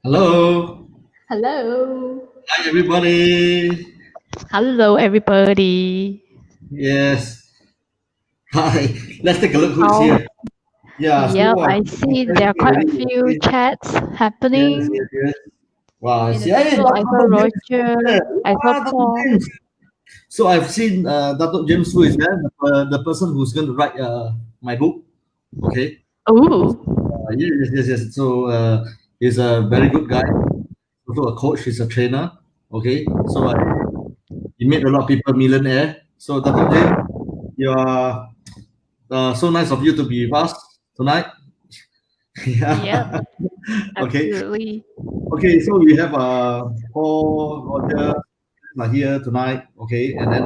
Hello. Hello. Hi, everybody. Hello, everybody. Yes. Hi. Let's take a look who is How? here. Yeah. So, Yep, I see there are quite a already. few chats Yes, happening yes, yes. Wow. I in the see. Hey, table. I saw Dr. James is Roger. here. I saw Dr. Paul. James. So I've seen Dr. James who is there, the person who's going to write my book. Okay. Ooh. Yes, yes, yes, yes. So he's a very good guy. Also a coach. He's a trainer. Okay. So he made a lot of people millionaire. So Dr. James, you are so nice of you to be with us tonight. Yep, Yeah. Okay. absolutely. Okay. So we have Paul, Roger are here tonight. Okay, and then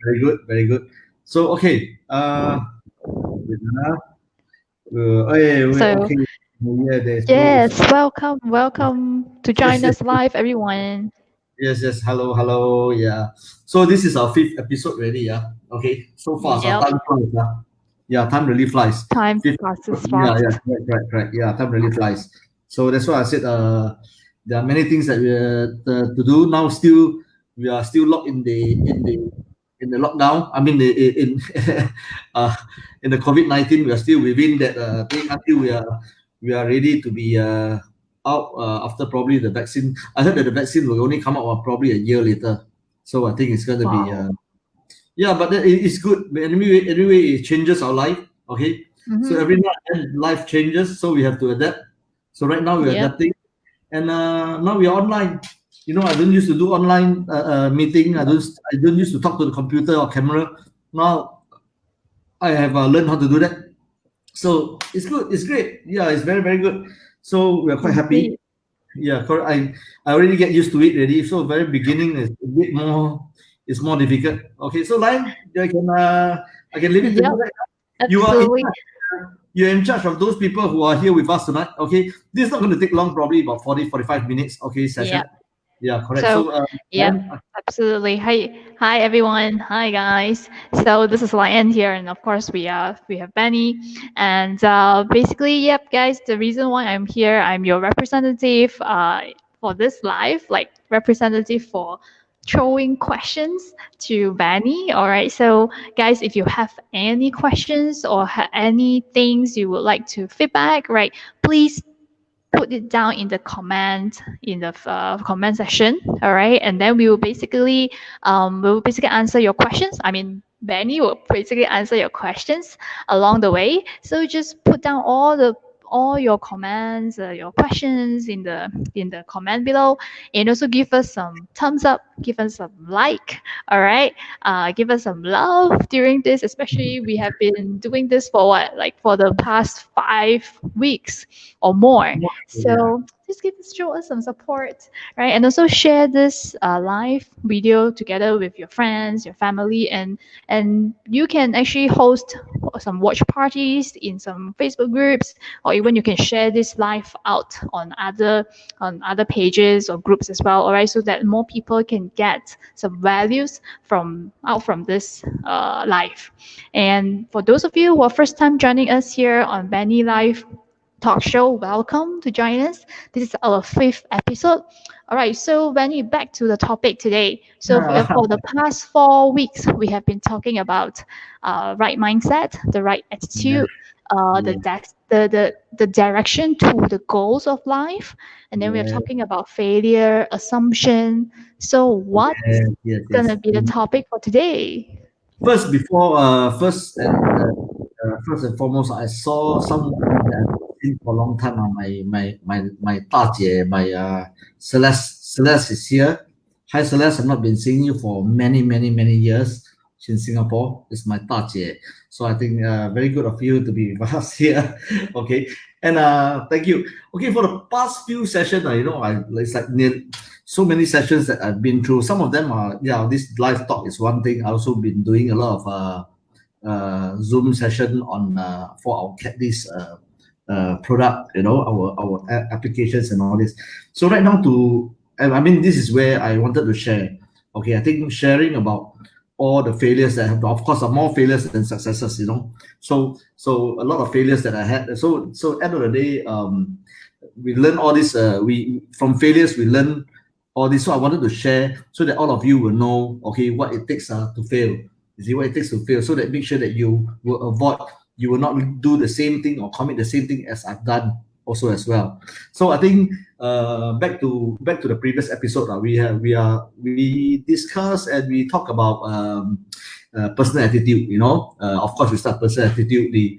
very good, very good. So okay. Wait, So, okay. Yeah, there's Flo. yes, welcome to Yes, join yes, us live, everyone. yes, yes. Hello, hello. Yeah. So this is our fifth episode already. Yeah. Okay. So fast. Our Yep, time flies. Yeah. Time really flies. time Fifth. passes Yeah, yeah. fast. Correct, correct, correct. Yeah. Time really flies. So that's why I said there are many things that we to do now. Still, we are still locked in the lockdown. I mean, uh, in the COVID-19, we are still within that thing until we are ready to be out after probably the vaccine. I heard that the vaccine will only come out probably a year later. So I think it's going to be Wow. yeah, but it's good. But anyway, it changes our life. Okay, so Mm-hmm. every now and then life changes, so we have to adapt. So right now we're Yep. adapting, and now we're online. I don't used to do online meeting. I don't used to talk to the computer or camera. Now I have learned how to do that. So it's good. It's great. Yeah, it's very very good. So we're quite happy. Indeed. Yeah, correct. I already get used to it already. So very beginning is a bit more. It's more difficult. Okay, so Lion, I can leave it to you. Yep, Right? You are in absolutely. charge. You're in charge of those people who are here with us tonight. Okay, this is not going to take long. Probably about 40, 45 minutes. Okay, session. Yep. Yeah, correct. So, So yep, Lion, absolutely. Hi everyone. Hi guys. So this is Lion here, and of course we have Benny, and basically, yep, guys. The reason why I'm here, I'm your representative for this live, like representative for throwing questions to Benny. All right. So guys, if you have any questions or any things you would like to feedback, right, please put it down in the comment section. All right, and then we will basically answer your questions. I mean, Benny will basically answer your questions along the way. So just put down all your comments, your questions in the comment below, and also give us some thumbs up, give us some like. All right, give us some love during this. Especially we have been doing this for what, like for the past 5 weeks or more. yeah, So just show us some support, right? And also share this live video together with your friends, your family, and you can actually host some watch parties in some Facebook groups, or even you can share this live out on other pages or groups as well. All right, so that more people can get some values from this live. And for those of you who are first time joining us here on Benny Live talk show. Welcome to join us. This is our fifth episode. All right, so Benny, back to the topic today. So for the past 4 weeks, we have been talking about right mindset, the right yeah, attitude, yeah, the direction to the goals of life, and then we're yeah, talking about failure, assumption. So what's yes, yes, gonna yes. be the topic for today? First and foremost, I saw someone that I've seen for a long time. My 大姐, my Celeste is here. Hi Celeste, I've not been seeing you for many many many years. She's in Singapore. It's my 大姐. So I think very good of you to be with us here. Okay, and thank you. Okay, for the past few sessions, it's like so many sessions that I've been through. Some of them are, this live talk is one thing. I also been doing a lot of Zoom session on for our this product, our applications and all this. So right now, and I mean, this is where I wanted to share. Okay, I think sharing about all the failures that I have, of course, are more failures than successes. So a lot of failures that I had. So end of the day, we learn all this. We from failures we learn all this. So I wanted to share so that all of you will know, okay, what it takes to fail. You see what it takes to fail, so that make sure that you will avoid, you will not do the same thing or commit the same thing as I've done also as well. So I think back to the previous episode, we discuss and we talk about personal attitude. Of course, we start personal attitude. The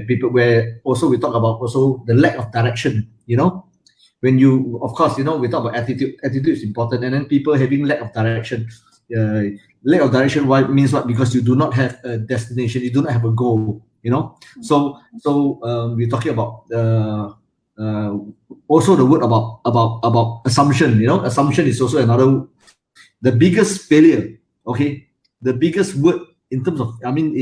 people where also we talk about also the lack of direction. When you, of course, we talk about attitude. Attitude is important, and then people having lack of direction. Lack of direction, why means what? Because you do not have a destination, you do not have a goal. We're talking about uh, also the word about assumption. Assumption is also another, the biggest failure. Okay, the biggest word in terms of, I mean,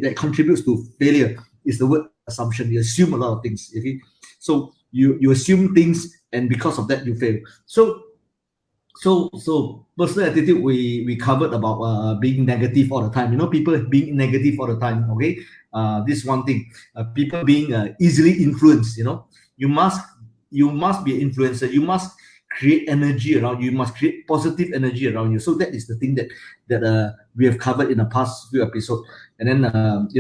that contributes to failure is the word assumption. You assume a lot of things. Okay, so you assume things, and because of that you fail. So personal attitude, we covered about being negative all the time. People being negative all the time. Okay, this is one thing. People being easily influenced. You must be an influencer. You must create energy around you. You must create positive energy around you. So that is the thing that we have covered in the past few episodes. And then and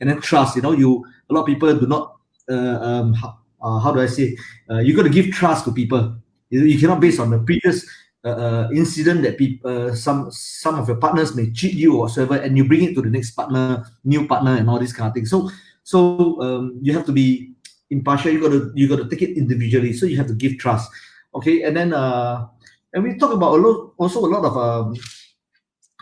then trust. A lot of people do not. How do I say? You got to give trust to people. You cannot base on the previous incident that people, some of your partners may cheat you or whatsoever, and you bring it to the next partner, new partner, and all these kind of things. So you have to be impartial. You got to take it individually. So you have to give trust. Okay, and then and we talk about also a lot of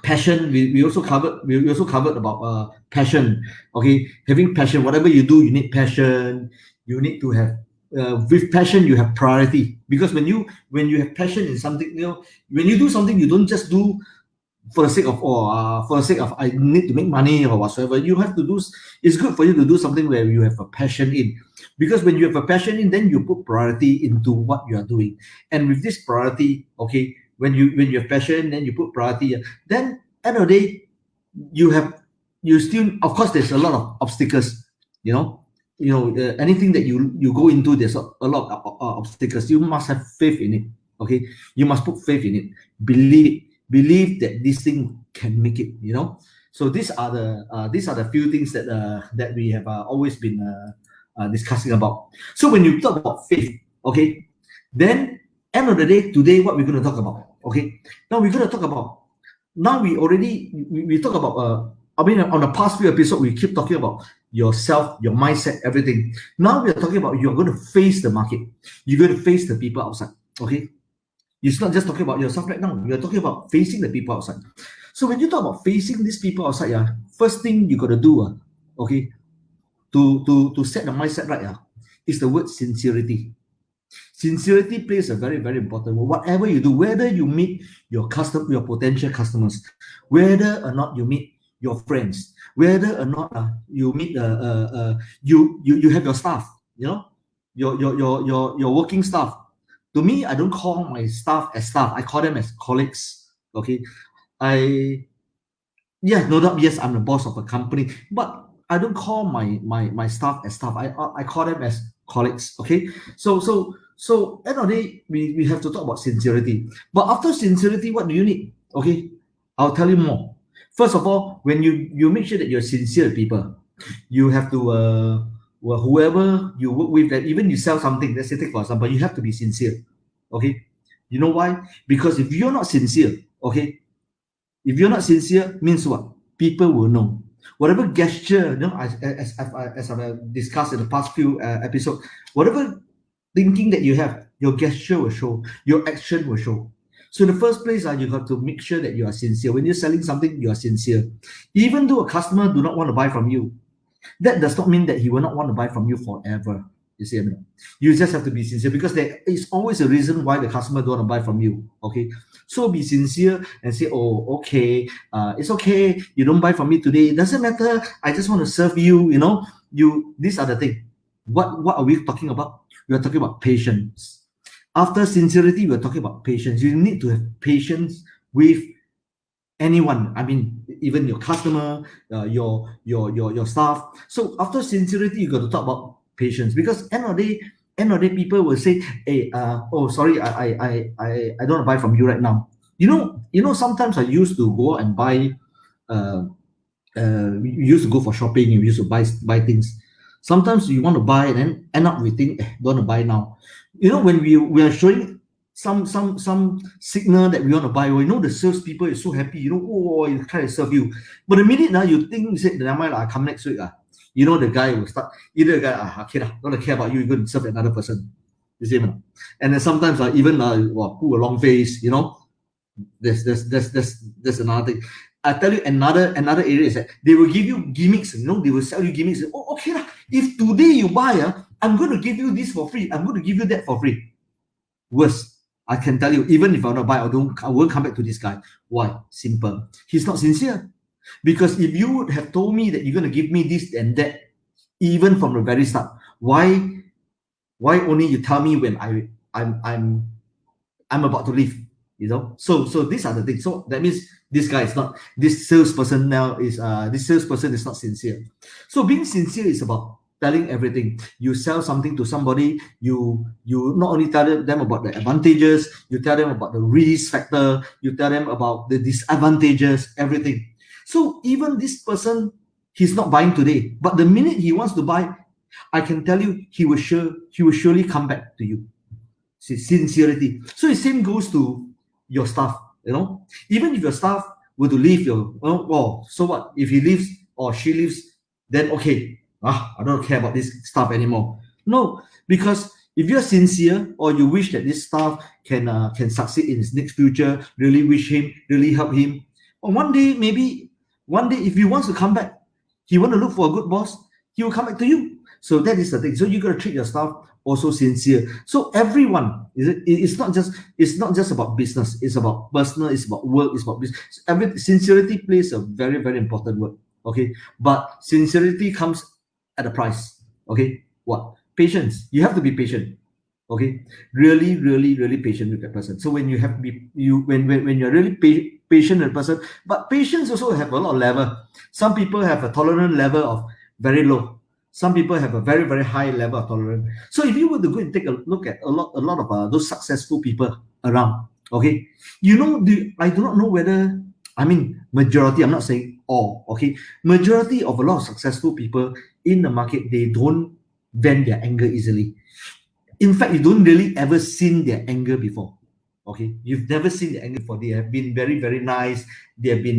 passion. We also covered about passion. Okay, having passion, whatever you do, you need passion. You need to have with passion, you have priority, because when you have passion in something, when you do something, you don't just do for the sake of I need to make money or whatsoever. You have to do. It's good for you to do something where you have a passion in, because when you have a passion in, then you put priority into what you are doing. And with this priority, okay, when you have passion, then you put priority. Then end of the day, you still, of course, there's a lot of obstacles. Anything that you go into, there's a lot of obstacles. You must have faith in it. Okay, you must put faith in it. Believe that this thing can make it. So these are the few things that we have always been discussing about. So when you talk about faith, okay, then end of the day, today, what we're going to talk about. Okay, now we're going to talk about, now we talk about on the past few episodes, we keep talking about yourself, your mindset, everything. Now we are talking about, you're going to face the market. You're going to face the people outside. Okay, it's not just talking about yourself right now. You're talking about facing the people outside. So when you talk about facing these people outside, first thing you got to do, okay, to set the mindset right, is the word sincerity. Sincerity plays a very, very important role. Whatever you do, whether you meet your potential customers, whether or not you meet your friends, whether or not you meet you have your staff, your working staff. To me, I don't call my staff as staff. I call them as colleagues. Okay, no doubt, yes, I'm the boss of a company, but I don't call my staff as staff. I call them as colleagues. Okay, so end of the day, we have to talk about sincerity. But after sincerity, what do you need? Okay, I'll tell you more. First of all, when you make sure that you're sincere people, you have to whoever you work with, that even you sell something, let's say, take for example, you have to be sincere. Okay, you know why? Because if you're not sincere, okay, if you're not sincere, means what? People will know. Whatever gesture, as I've discussed in the past few episodes, whatever thinking that you have, your gesture will show, your action will show. So in the first place, you have to make sure that you are sincere. When you're selling something, you are sincere. Even though a customer do not want to buy from you, that does not mean that he will not want to buy from you forever. You see, you just have to be sincere, because there is always a reason why the customer don't want to buy from you. Okay, so be sincere and say, oh, okay, it's okay, you don't buy from me today, it doesn't matter, I just want to serve you. These are the things. What are we talking about? We are talking about patience. After sincerity, we're talking about patience. You need to have patience with anyone. I mean, even your customer, your staff. So after sincerity, you got to talk about patience, because end of the day, end of the day, people will say, hey, oh, sorry, I don't want to buy from you right now. Sometimes I used to go and buy, uh, we used to go for shopping, we used to buy things. Sometimes you want to buy and then end up we think, don't want to buy now. When we are showing some signal that we want to buy, the salespeople is so happy, oh, he try to serve you. But the minute now you think, you say, never mind, I'll come next week. The guy will start, either the guy, okay, don't care about you, you're going to serve another person. You see, man? And then sometimes even pull a long face, there's another thing. I tell you, another area is that they will give you gimmicks. They will sell you gimmicks. Oh, okay lah. If today you buy, I'm going to give you this for free. I'm going to give you that for free. Worse, I can tell you, even if I don't buy, I won't come back to this guy. Why? Simple. He's not sincere. Because if you would have told me that you're going to give me this and that, even from the very start, why only you tell me when I'm about to leave? So these are the things. So that means this salesperson is not sincere. So being sincere is about telling everything. You sell something to somebody, you not only tell them about the advantages, you tell them about the risk factor, you tell them about the disadvantages, everything. So even this person, he's not buying today, but the minute he wants to buy, I can tell you he will surely come back to you. See, sincerity. So the same goes to your staff. Even if your staff were to leave so what? If he leaves or she leaves, then okay, I don't care about this staff anymore. No, because if you're sincere or you wish that this staff can succeed in his next future, really wish him, really help him, or one day if he wants to come back, he want to look for a good boss, he will come back to you. So that is the thing. So you got to treat your staff also sincere. So everyone, it's not just about business. It's about personal. It's about work. It's about business. Sincerity plays a very, very important word. Okay, but sincerity comes at a price. Okay, what? Patience. You have to be patient. Okay, really, really, really patient with that person. So when you have when you're really patient with a person, but patience also have a lot of level. Some people have a tolerance level of very low. Some people have a very, very high level of tolerance. So if you were to go and take a look at a lot of those successful people around, okay, I do not know whether, majority, I'm not saying all, okay, majority of a lot of successful people in the market, they don't vent their anger easily. In fact, you don't really ever seen their anger before. Okay, you've never seen the anger before. They have been very, very nice. They have been,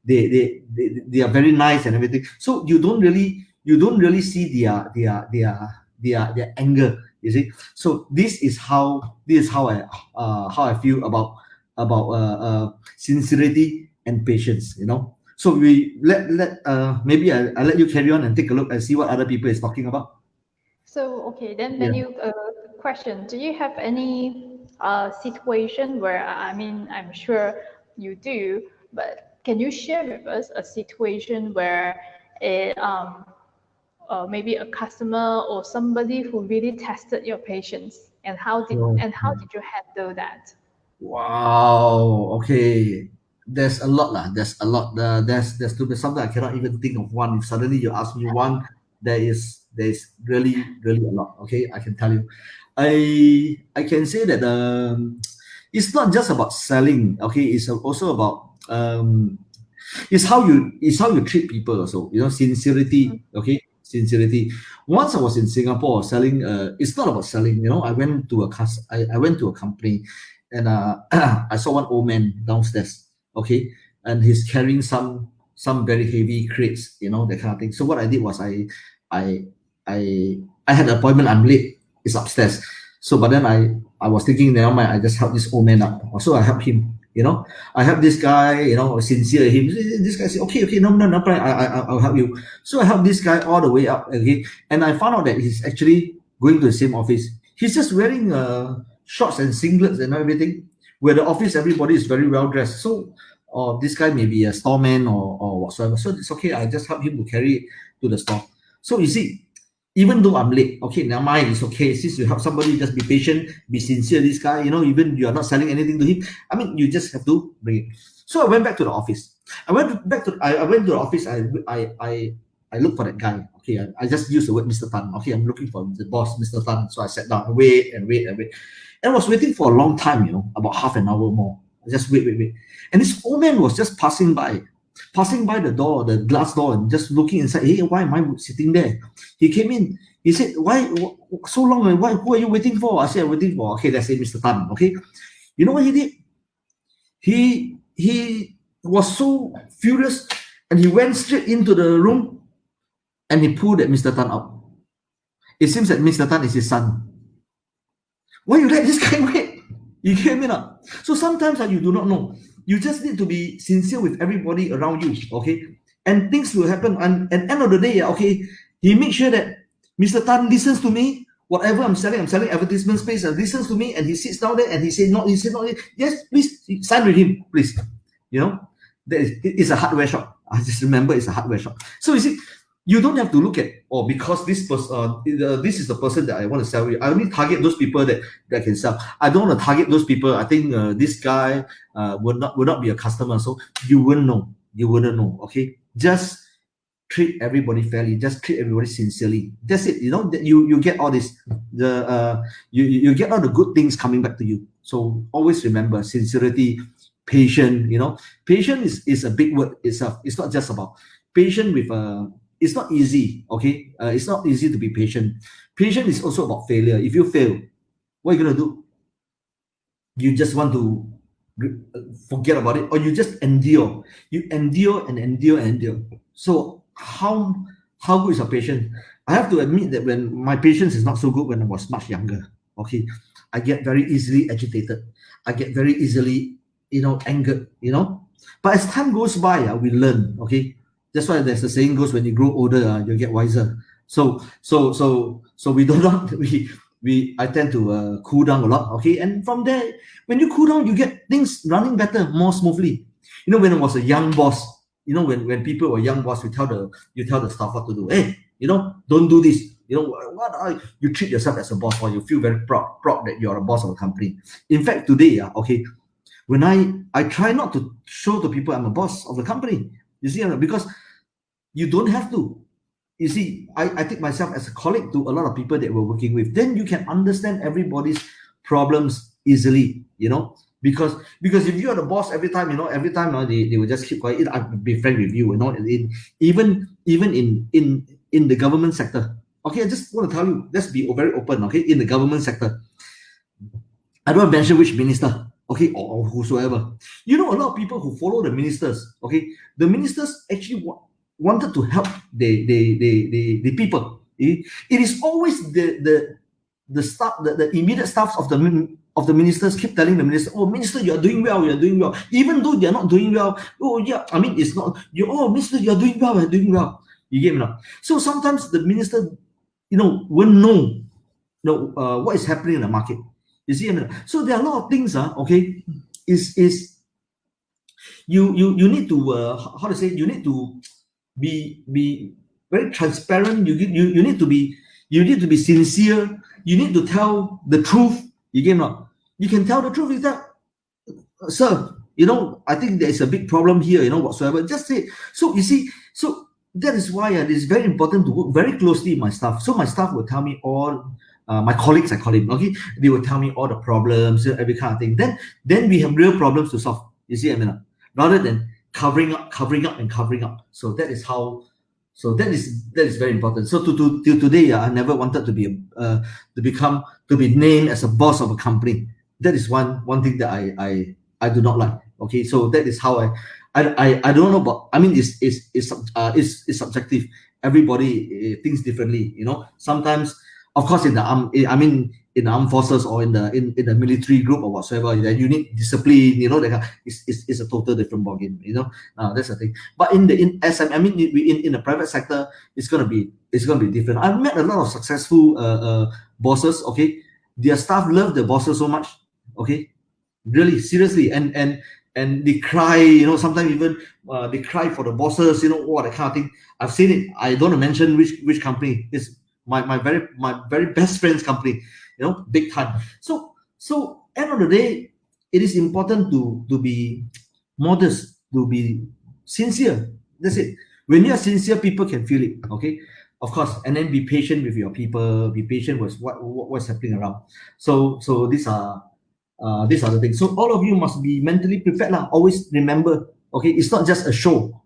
they are very nice and everything. So you don't really see their anger. You see. So this is how I feel about sincerity and patience. So we maybe I let you carry on and take a look and see what other people is talking about. So, okay, then when you question, do you have any situation where, I'm sure you do, but can you share with us a situation where maybe a customer or somebody who really tested your patience, and how did you handle that? Wow. Okay. There's a lot lah. There's a lot. There's to be something I cannot even think of one. If suddenly you ask me one, there's really, really a lot. Okay, I can tell you. I can say that it's not just about selling. Okay, it's also about it's how you treat people also. Sincerity. Okay, sincerity. Once I was in Singapore selling. It's not about selling. I went to I went to a company, and I saw one old man downstairs. Okay, and he's carrying some very heavy crates. That kind of thing. So what I did was I had an appointment. I'm late. It's upstairs. So, but then I was thinking, never mind. I just help this old man up. So I help him. I help this guy. Sincere him. This guy said, okay, no problem. I'll help you. So I helped this guy all the way up. Okay, and I found out that he's actually going to the same office. He's just wearing shorts and singlets and everything. Where the office, everybody is very well dressed. So, this guy may be a storeman or whatsoever. So it's okay. I just help him to carry it to the store. So you see, even though I'm late, okay, now mine is okay. Since you help somebody, just be patient, be sincere. This guy, even you are not selling anything to him. You just have to bring it. So I went back to the office. I went to the office. I I look for that guy. Okay, I just use the word Mr. Tan. Okay, I'm looking for the boss, Mr. Tan. So I sat down, wait and wait and wait. And I was waiting for a long time, about half an hour more. I just wait. And this old man was just passing by the door, the glass door, and just looking inside. Hey, why am I sitting there? He came in. He said, why so long? And who are you waiting for? I said, I'm waiting for, okay, let's say Mr. Tan. Okay. You know what he did? He was so furious, and he went straight into the room and he pulled that Mr. Tan out. It seems that Mr. Tan is his son. Why you let this guy wait? You hear me now? So sometimes you do not know. You just need to be sincere with everybody around you, okay? And things will happen. And at the end of the day, okay, he makes sure that Mr. Tan listens to me. Whatever I'm selling advertisement space, and listens to me, and he sits down there and he said, no, yes, please sign with him, please. It's a hardware shop. I just remember it's a hardware shop. So you see, you don't have to look at, because this person, this is the person that I want to sell with. I only target those people that can sell. I don't want to target those people. I think this guy will not be a customer. So you wouldn't know. Okay, just treat everybody fairly. Just treat everybody sincerely. That's it. You get all this. You get all the good things coming back to you. So always remember sincerity, patience. Patience is a big word itself. It's not just about patient with it's not easy, okay? It's not easy to be patient. Patient is also about failure. If you fail, what are you going to do? You just want to forget about it, or you just endure. You endure and endure and endure. So how good is your patience? I have to admit that when my patience is not so good when I was much younger, okay? I get very easily agitated. I get very easily, angered, But as time goes by, we learn, okay? That's why there's the saying goes, when you grow older, you get wiser. So we do not I tend to cool down a lot, okay? And from there, when you cool down, you get things running better, more smoothly. When I was a young boss, when people were young boss, you tell the staff what to do. Hey, don't do this. You treat yourself as a boss, or you feel very proud that you're a boss of a company. In fact, today, okay, when I try not to show to people I'm a boss of the company, you see, because you don't have to. You see, I take myself as a colleague to a lot of people that we're working with. Then you can understand everybody's problems easily, because if you're the boss every time, they will just keep quiet. I'll be frank with you, even in the government sector. Okay, I just want to tell you, let's be very open, okay, in the government sector. I don't want to mention which minister, okay, or whosoever. A lot of people who follow the ministers, okay, the ministers actually wanted to help the people. It is always the staff, the immediate staffs of the ministers keep telling the minister, oh, minister, you're doing well, even though they're not doing well. Oh yeah, I mean, it's not oh, minister, you're doing well, you get me now. So sometimes the minister won't know what is happening in the market. You see, so there are a lot of things, okay, is you need to how to say, you need to be very transparent. You need to be sincere. You need to tell the truth. You get me? You can tell the truth. Is that, sir, I think there is a big problem here, whatsoever. Just say. So you see, so that is why it is very important to work very closely with my staff. So my staff will tell me all, my colleagues, I call him, okay, they will tell me all the problems, every kind of thing. Then we have real problems to solve. You see, rather than covering up. So that is how. So that is very important. So to today, I never wanted to be to be named as a boss of a company. That is one thing that I do not like. Okay, so that is how I don't know, but I mean it's subjective. Everybody thinks differently. Sometimes, of course, in the armed forces or in the military group or whatsoever, that you need discipline. It's a total different ballgame. That's the thing. But in the private sector, it's gonna be different. I've met a lot of successful bosses. Okay, their staff love their bosses so much. Okay, really seriously, and they cry. Sometimes even they cry for the bosses. What that kind of thing. I've seen it. I don't want to mention which company. It's my very best friend's company. Big time. So end of the day, it is important to be modest, to be sincere. That's it. When you're sincere, people can feel it. Okay, of course, and then be patient with your people. Be patient with what's happening around. So these are the things. So all of you must be mentally prepared lah. Always remember, okay, it's not just a show.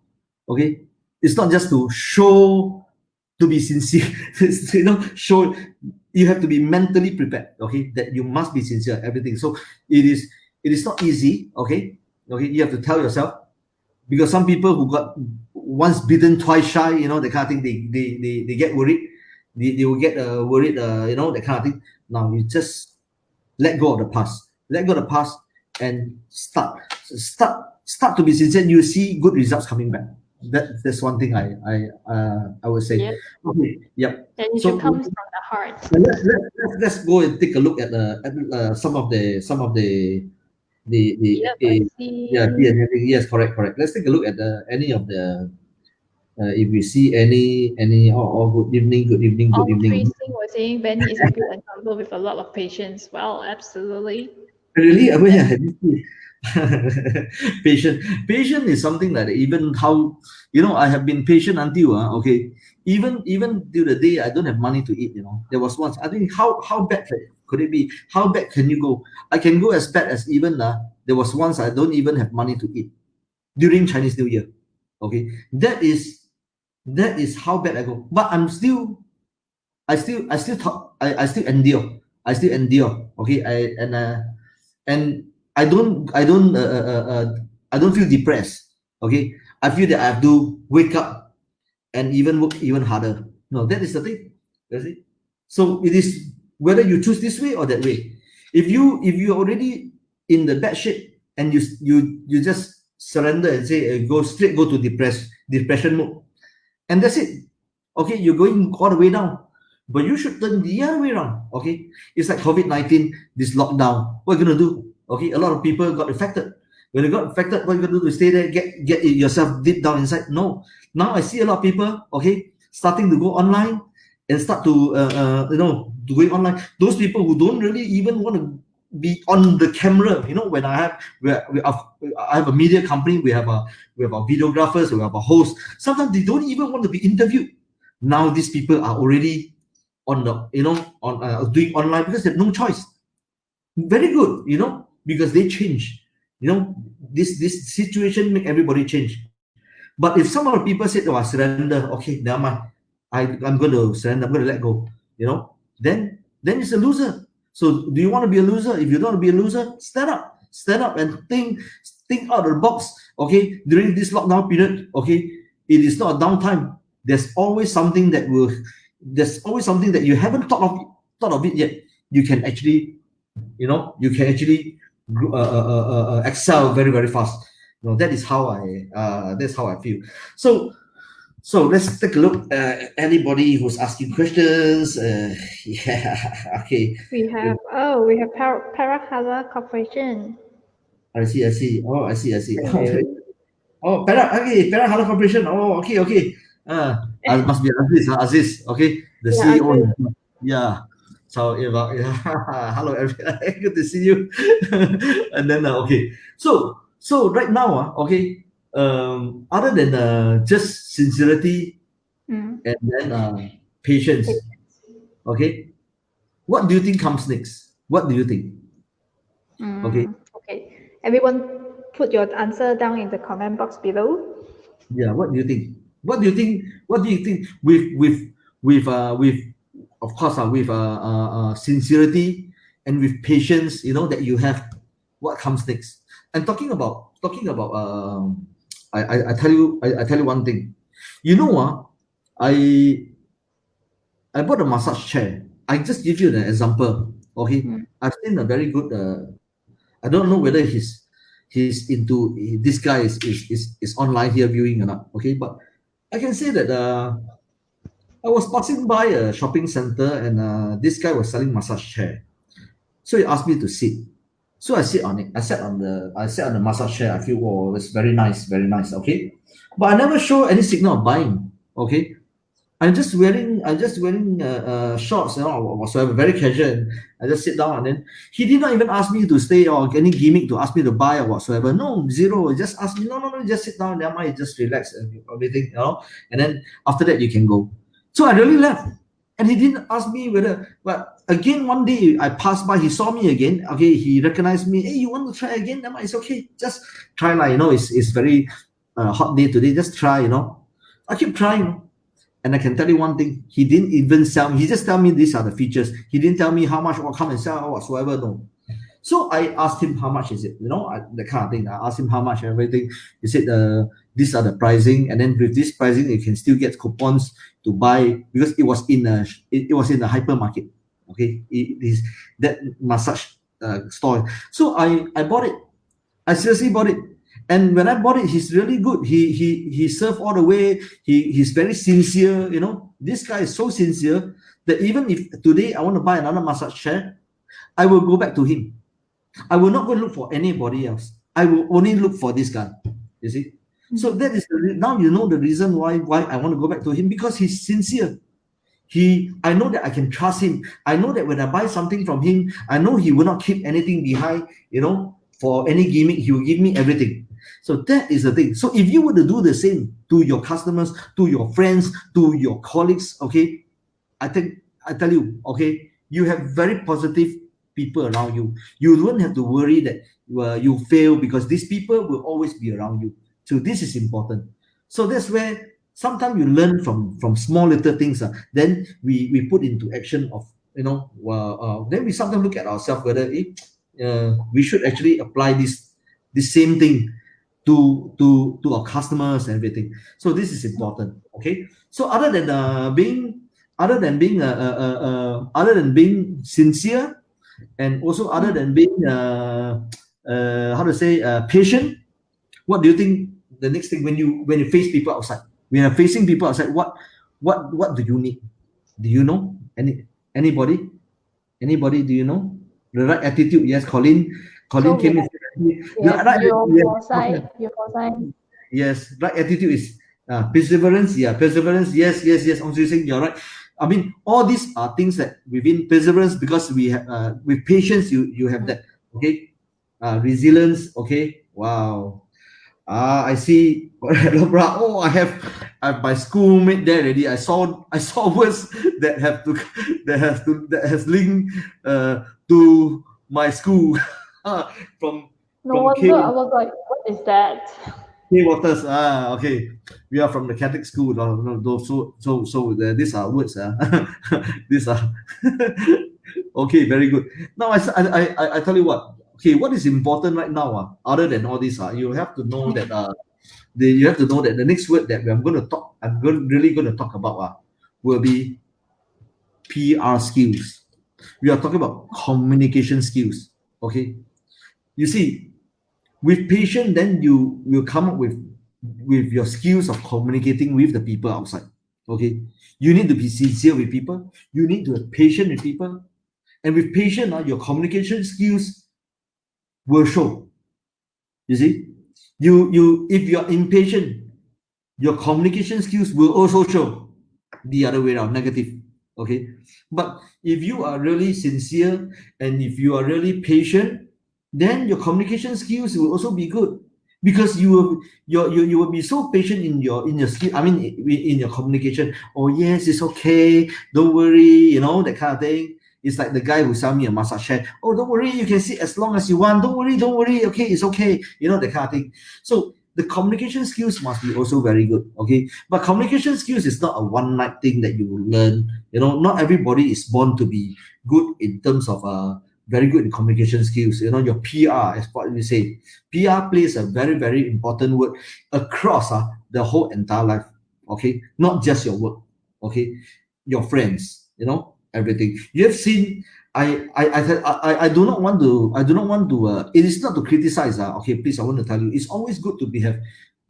Okay, it's not just to show to be sincere. Show, you have to be mentally prepared. Okay, that you must be sincere. Everything. So it is not easy. Okay, you have to tell yourself, because some people who got once bitten twice shy, that kind of thing, they get worried. They will get worried, that kind of thing. Now you just let go of the past. Let go of the past and start to be sincere. You see good results coming back. That's one thing I would say. Yes. Okay, yep. And it So should come from the heart. let's go and take a look at some of the Yep, I see. yeah, yes, correct. Let's take a look at any of the if we see any. Good evening, good evening, good All evening. Tracing was saying Benny is a good example with a lot of patience. Well, absolutely. Really? Yeah, patient is something like that. Even how, I have been patient until okay, even till the day I don't have money to eat. There was once, I think, how bad could it be? How bad can you go? I can go as bad as, even there was once I don't even have money to eat during Chinese New Year. Okay, that is how bad I go. But I still talk. I still endure. Okay, and I don't feel depressed. Okay, I feel that I have to wake up and even work even harder. No, that is the thing. You see? So it is whether you choose this way or that way. If you are already in the bad shape, and you just surrender and say, go to depression mode, and that's it. Okay, you're going all the way down. But you should turn the other way around. Okay, it's like COVID-19, this lockdown. What are you gonna do? Okay, a lot of people got affected. When they got affected, what are you gonna do? To stay there, get yourself deep down inside? No. Now I see a lot of people, okay, starting to go online and start to to going online. Those people who don't really even want to be on the camera. When I have a media company, we have our videographers, we have a host. Sometimes they don't even want to be interviewed. Now these people are already on the on doing online because they have no choice. Very good, because they change. This situation make everybody change. But if some of the people said, "Oh, I surrender," okay, never mind. I'm going to surrender. I'm going to let go. Then it's a loser. So do you want to be a loser? If you don't want to be a loser, stand up and think out of the box. Okay, during this lockdown period, okay, it is not a downtime. There's always something that you haven't thought of it yet. You can actually excel very, very fast. That is how I feel. So let's take a look. Anybody who's asking questions? Yeah, okay. We have Parahala Corporation. I see. Oh, I see. Hello. Oh, Para Halal Corporation. Oh, okay. Must be Aziz. Okay, the Yeah, CEO. Aziz. Yeah. So yeah. Hello, everyone. Good to see you. And then okay. So right now, okay. Other than just sincerity Mm. and then patience. Okay. What do you think comes next? What do you think? Okay. Okay. Everyone, put your answer down in the comment box below. Yeah, what do you think? What do you think with of course with sincerity and with patience, that you have, what comes next? And talking about I tell you one thing. I bought a massage chair. I just give you an example. Okay, Mm. I've seen a very good. I don't know whether he's into this guy is online here viewing or not. Okay, but I can say that I was passing by a shopping center, and this guy was selling massage chair. So he asked me to sit. So I sit on it. I sat on the massage chair. I feel, oh, it's very nice, very nice. Okay, but I never show any signal of buying. Okay, shorts, or whatsoever, very casual. And I just sit down, and then he did not even ask me to stay or any gimmick to ask me to buy or whatsoever. No, zero. He just asked me, no, no, no, just sit down, never mind, just relax and everything, and then after that you can go. So I really left. And he didn't ask me whether, but again, one day I passed by, he saw me again. Okay, he recognized me. Hey, you want to try again? Never mind, it's okay. Just try, like, it's very hot day today. Just try, I keep trying. And I can tell you one thing, he didn't even sell me. He just tell me these are the features. He didn't tell me how much or come and sell or whatsoever. No. So I asked him how much is it, that kind of thing. I asked him how much and everything. He said, these are the pricing, and then with this pricing, you can still get coupons to buy, because it was in a hypermarket. Okay, it is that massage store. So I bought it. I seriously bought it. And when I bought it, he's really good. He served all the way. He's very sincere. This guy is so sincere that even if today I want to buy another massage chair, I will go back to him. I will not go look for anybody else. I will only look for this guy. You see? So that is now you know the reason why I want to go back to him, because he's sincere. I know that I can trust him. I know that when I buy something from him, I know he will not keep anything behind, for any gimmick. He will give me everything. So that is the thing. So if you were to do the same to your customers, to your friends, to your colleagues, okay, I tell you, okay, you have very positive people around you. You don't have to worry that you fail, because these people will always be around you. So this is important. So that's where sometimes you learn from small little things. Then we put into action of, then we sometimes look at ourselves whether we should actually apply this same thing to our customers and everything. So this is important. Okay. So other than being sincere, and also other than being how to say patient, what do you think the next thing when you face people outside? When you're facing people outside, what do you need? Do you know anybody? Anybody? Do you know the right attitude? Yes, Colin. Colin So came we in. we The have right, your foresight. yes, right attitude is perseverance. Yeah, perseverance. Yes, yes, yes. Ong Sing, you're right. I mean, all these are things that within perseverance, because we have with patience, you have that. Okay, resilience. Okay, wow. I see. Oh, I have my schoolmate there already. I saw words that have to that has linked to my school from No K wonder I was like, what is that? Waters. Okay. We are from the Catholic school. No, no, these are words. These are okay. Very good. Now I tell you what. Okay, what is important right now? Other than all this, you have to know that you have to know that the next word that really going to talk about will be PR skills. We are talking about communication skills. Okay, you see, with patience, then you will come up with your skills of communicating with the people outside. Okay, you need to be sincere with people. You need to have patience with people, and with patience, your communication skills will show. You see, if you're impatient, your communication skills will also show the other way around, negative. Okay, but if you are really sincere and if you are really patient, then your communication skills will also be good, because you will be so patient in your skill. I mean, in your communication. Oh yes, it's okay, don't worry, that kind of thing. It's like the guy who sell me a massage chair. Oh, don't worry, you can sit as long as you want. Don't worry. Okay, it's okay. That kind of thing. So the communication skills must be also very good. Okay, but communication skills is not a one night thing that you will learn. Not everybody is born to be good in terms of very good in communication skills. Your PR, as what we say, PR plays a very, very important word across the whole entire life. Okay, not just your work. Okay, your friends. Everything you have seen. I do not want to. It is not to criticize. Okay, please. I want to tell you, it's always good to have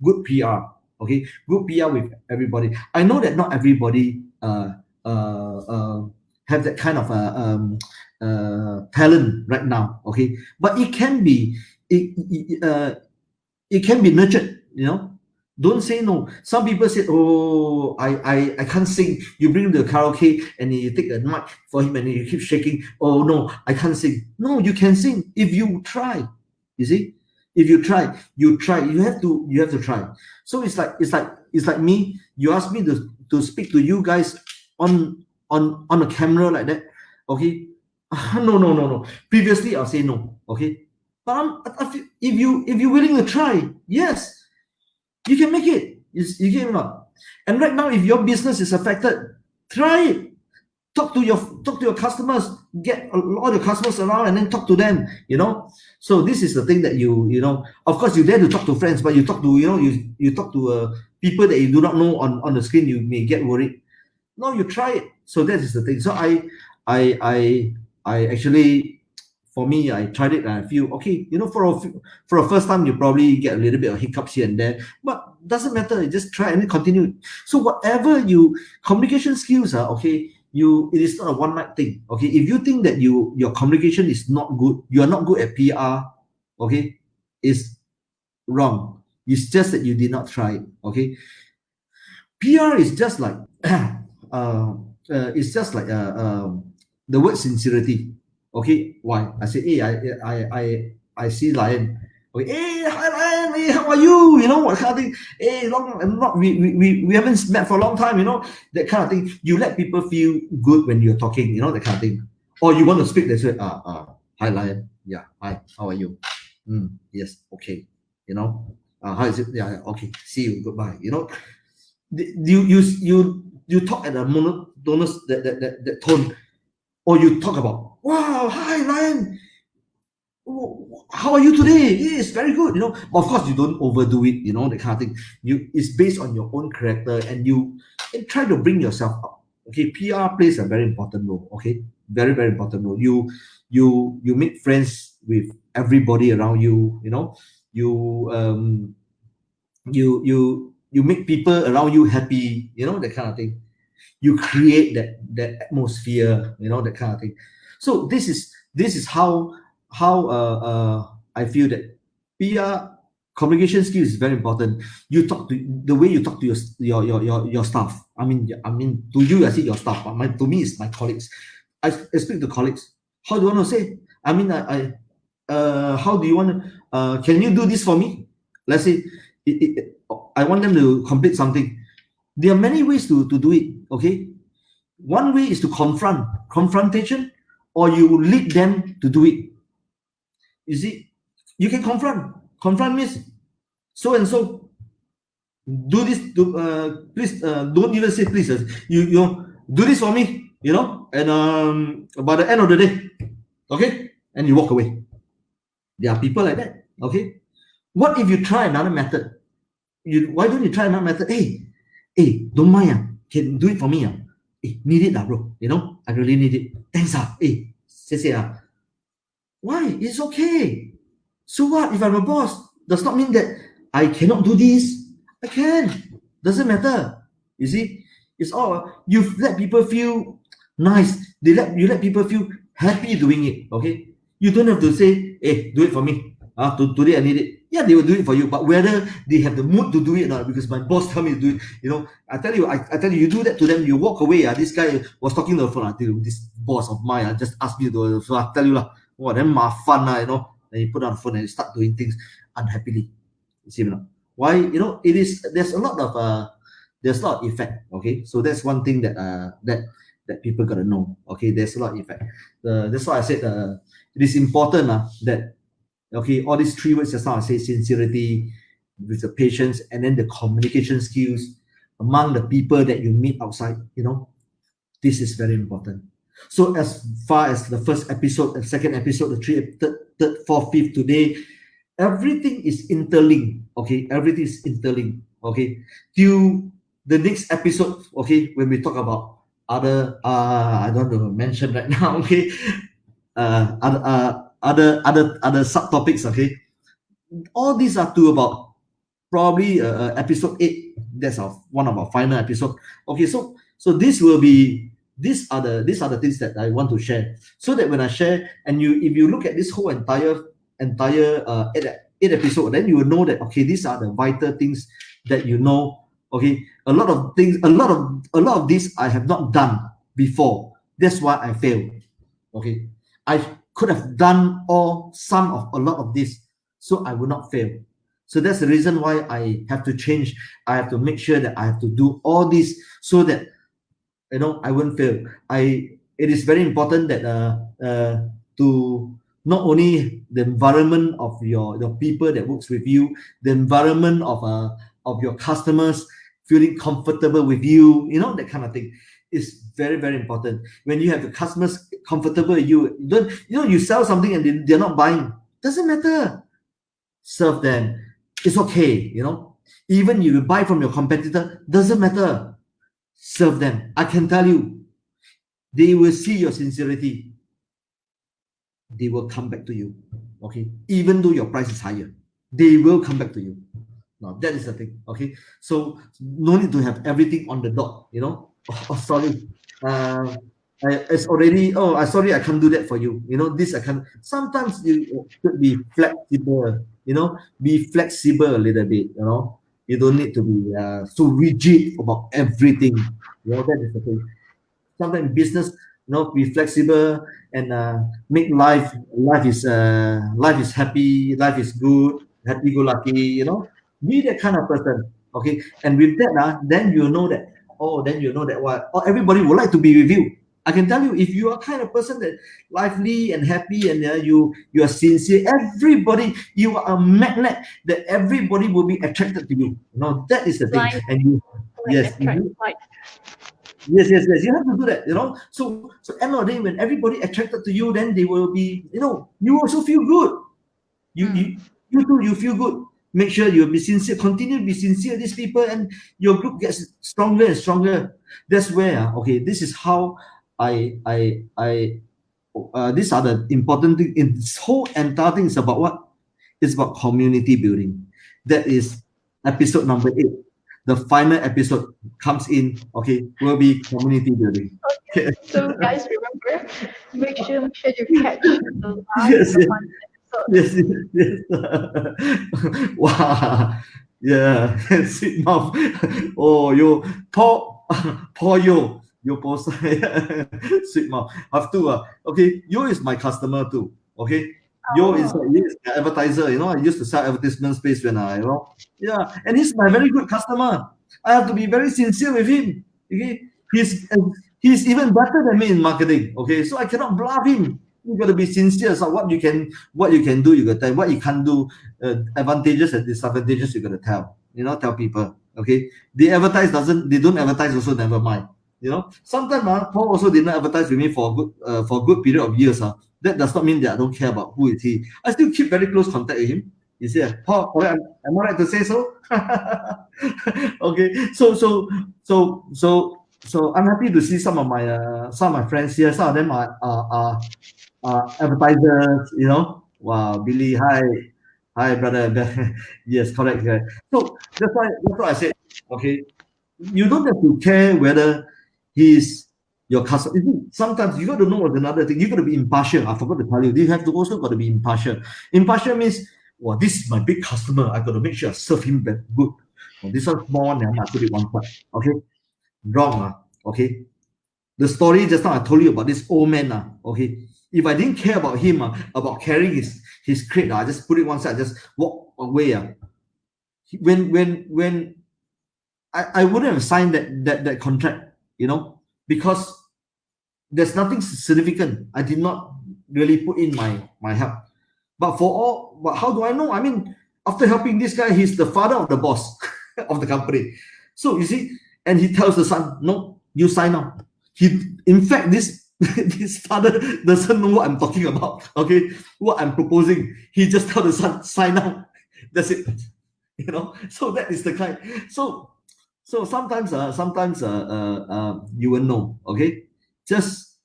good PR. Okay, good PR with everybody. I know that not everybody have that kind of talent right now. Okay, but it can be it can be nurtured. Don't say no. Some people said, "Oh, I can't sing." You bring him to the karaoke and you take a mic for him and you keep shaking. "Oh no, I can't sing." No, you can sing if you try. You see, if you try, you try. You have to try. So it's like me. You ask me to speak to you guys on a camera like that. Okay, no. Previously, I'll say no. Okay, but if you're willing to try, yes, you can make it. You get it or not? And right now, if your business is affected, try it. Talk to your customers. Get all your customers around and then talk to them. So this is the thing that Of course, you dare to talk to friends, but you talk to you talk to people that you do not know on the screen. You may get worried. No, you try it. So that is the thing. So I actually, for me, I tried it and I feel okay. For a first time, you probably get a little bit of hiccups here and there, but doesn't matter. You just try and then continue. So whatever communication skills are okay. It is not a one night thing. Okay, if you think that your communication is not good, you are not good at PR. Okay, is wrong. It's just that you did not try it. Okay, PR is just like it's just like the word sincerity. Okay, why? I say, hey, I see Lion. Okay, hey, hi Lion, hey, how are you? What kind of thing? Hey, we haven't met for a long time. That kind of thing. You let people feel good when you're talking. That kind of thing. Or you want to speak, they say, hi Lion, yeah, hi, how are you? Yes, okay. How is it? Yeah, okay. See you. Goodbye. You talk at a monotonous that tone, or you talk about, wow, hi Ryan, how are you today? It's very good. But of course you don't overdo it. That kind of thing. It's based on your own character, and try to bring yourself up. Okay, PR plays a very important role. Okay, very very important role. You make friends with everybody around you. You you make people around you happy, that kind of thing. You create that atmosphere, that kind of thing. So this is how I feel that PR communication skills is very important. The way you talk to your staff. I mean to you, I say your staff, but to me it's my colleagues. I speak to colleagues. How do you want to say? How do you want to can you do this for me? Let's say I want them to complete something. There are many ways to do it. Okay, one way is to confrontation, or you lead them to do it. You see, you can confront means so and so, do this, please, don't even say please. You do this for me, and by the end of the day, okay, and you walk away. There are people like that. Okay, what if you try another method? Why don't you try another method? Hey, don't mind, can do it for me. Hey, need it bro. I really need it. Thanks Hey, say why? It's okay. So what if I'm a boss? Does not mean that I cannot do this. I can. Doesn't matter. You see, it's all you let people feel nice. You let people feel happy doing it. Okay, you don't have to say, "Hey, do it for me." Today I need it. Yeah, they will do it for you, but whether they have the mood to do it or not, because my boss tell me to do it. I tell you, you do that to them, you walk away. This guy was talking on the phone. This boss of mine just asked me to do it. So I tell you then fun Then you put on the phone and you start doing things unhappily. You see, why? It is. There's a lot of effect. Okay, so that's one thing that people gotta know. Okay, there's a lot of effect. That's why I said it is important that. Okay, all these three words just now I say: sincerity, with the patience, and then the communication skills among the people that you meet outside. This is very important. So as far as the first episode, the second episode, the third, fourth, fifth today, everything is interlinked. Okay, everything is interlinked. Okay, till the next episode. Okay, when we talk about other, I don't want to mention right now. Okay, other subtopics. Okay, all these are two about probably episode 8. That's one of our final episode. Okay, so these are the things that I want to share, so that when I share, and if you look at this whole entire eight episode, then you will know that okay, these are the vital things that you know, okay, a lot of things, a lot of this I have not done before. That's why I failed. Okay, I could have done some of a lot of this, so I will not fail. So that's the reason why I have to change. I have to make sure that I have to do all this so that I won't fail. It is very important that to not only the environment of your people that works with you, the environment of your customers feeling comfortable with you, that kind of thing is very, very important. When you have the customers comfortable with you, you sell something and they're not buying, doesn't matter. Serve them. It's okay. Even you buy from your competitor, doesn't matter. Serve them. I can tell you, they will see your sincerity. They will come back to you. Okay, even though your price is higher, they will come back to you. Now that is the thing. Okay, so no need to have everything on the dot. Oh, sorry. It's already. Oh, I sorry, I can't do that for you. This I can. Sometimes you should be flexible. Be flexible a little bit. You don't need to be so rigid about everything. That is the thing. Sometimes in business, be flexible and make life is happy, life is good, happy go lucky. Be that kind of person. Okay, and with that, then you know that. Oh, then you know that what? Oh, everybody would like to be with you. I can tell you, if you are kind of person that lively and happy and you are sincere, everybody, you are a magnet that everybody will be attracted to you. That is the thing. Like, And you, yes, attract, like, yes, yes, yes. You have to do that. So end of the day, when everybody attracted to you, then they will be. You also feel good. You too. You feel good. Make sure you be sincere. Continue to be sincere. These people and your group gets stronger and stronger. That's where okay. This is how I. These are the important thing. In this whole entire thing is about what? It's about community building. That is episode number 8. The final episode comes in, okay, will be community building. Okay. So guys, remember, make sure you catch the last Yes, yes, one episode. yes, yes, yes. Wow. Yeah, sweet mouth. Oh, you Paul you post sweet mouth. Have to okay, you is my customer too. Okay. Yo is Oh, he is the advertiser, I used to sell advertisement space when yeah, and he's my very good customer. I have to be very sincere with him. Okay, he's even better than me in marketing. Okay, so I cannot bluff him. You got to be sincere. So what you can do, you got to tell. What you can't do, advantages and disadvantages, you got to tell. Tell people. Okay, they don't advertise also. Never mind. Sometimes Paul also did not advertise with me for a good period of years. That does not mean that I don't care about who is he. I still keep very close contact with him. You see, Paul, am I right to say so? Okay, so I'm happy to see some of my friends here. Some of them are advertisers. Wow, Billy, hi, brother. Yes, correct. So that's why I said, okay, you don't have to care whether he's your customer. Sometimes you got to know what's another thing. You got to be impartial. I forgot to tell you. You have to also got to be impartial. Impartial means, well, this is my big customer. I got to make sure I serve him good. Well, this one small one, I put it one side. Okay, wrong. Okay, the story just now I told you about this old man. Okay, if I didn't care about him, about carrying his crate, I just put it one side, just walk away. When I wouldn't have signed that contract, because there's nothing significant. I did not really put in my help. But how do I know? I mean, after helping this guy, he's the father of the boss of the company. So you see, and he tells the son, no, you sign now. In fact, this this father doesn't know what I'm talking about. Okay, what I'm proposing. He just tells the son, sign now. That's it. So that is the kind. So sometimes you will know. Okay, just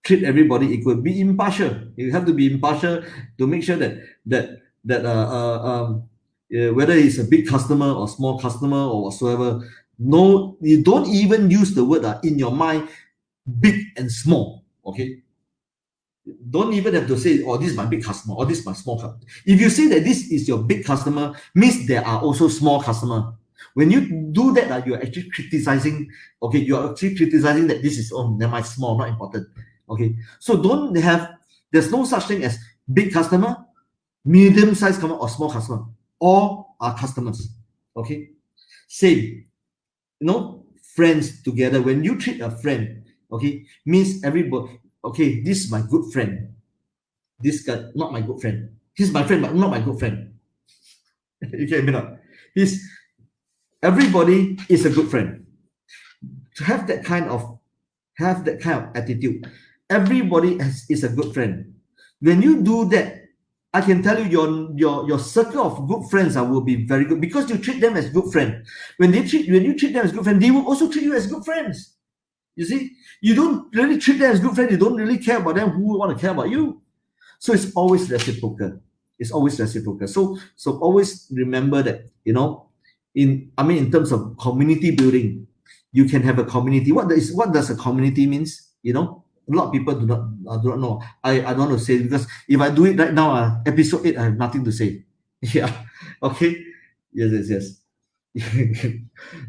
treat everybody equal. Be impartial. You have to be impartial to make sure that whether it's a big customer or small customer or whatsoever. No, you don't even use the word in your mind, big and small. Okay, Don't even have to say, oh, this is my big customer, or this is my small customer. If you say that this is your big customer, means there are also small customer. When you do that, you're actually criticizing, okay, you're actually criticizing that this is, oh, they're my small, not important. Okay, so there's no such thing as big customer, medium-sized customer, or small customer. All are customers. Okay, same, friends together. When you treat a friend, okay, means everybody, okay, this is my good friend. This guy, not my good friend. He's my friend, but not my good friend. You get me not? Everybody is a good friend. To have that kind of attitude, everybody is a good friend. When you do that, I can tell you your circle of good friends will be very good, because you treat them as good friends. When you treat them as good friends, they will also treat you as good friends. You see, you don't really treat them as good friends. You don't really care about them. Who will want to care about you? So it's always reciprocal. It's always reciprocal. So always remember that, in terms of community building, you can have a community. What does a community means? A lot of people do not know. I don't want to say, because if I do it right now, episode 8, I have nothing to say. Yeah. Okay. Yes.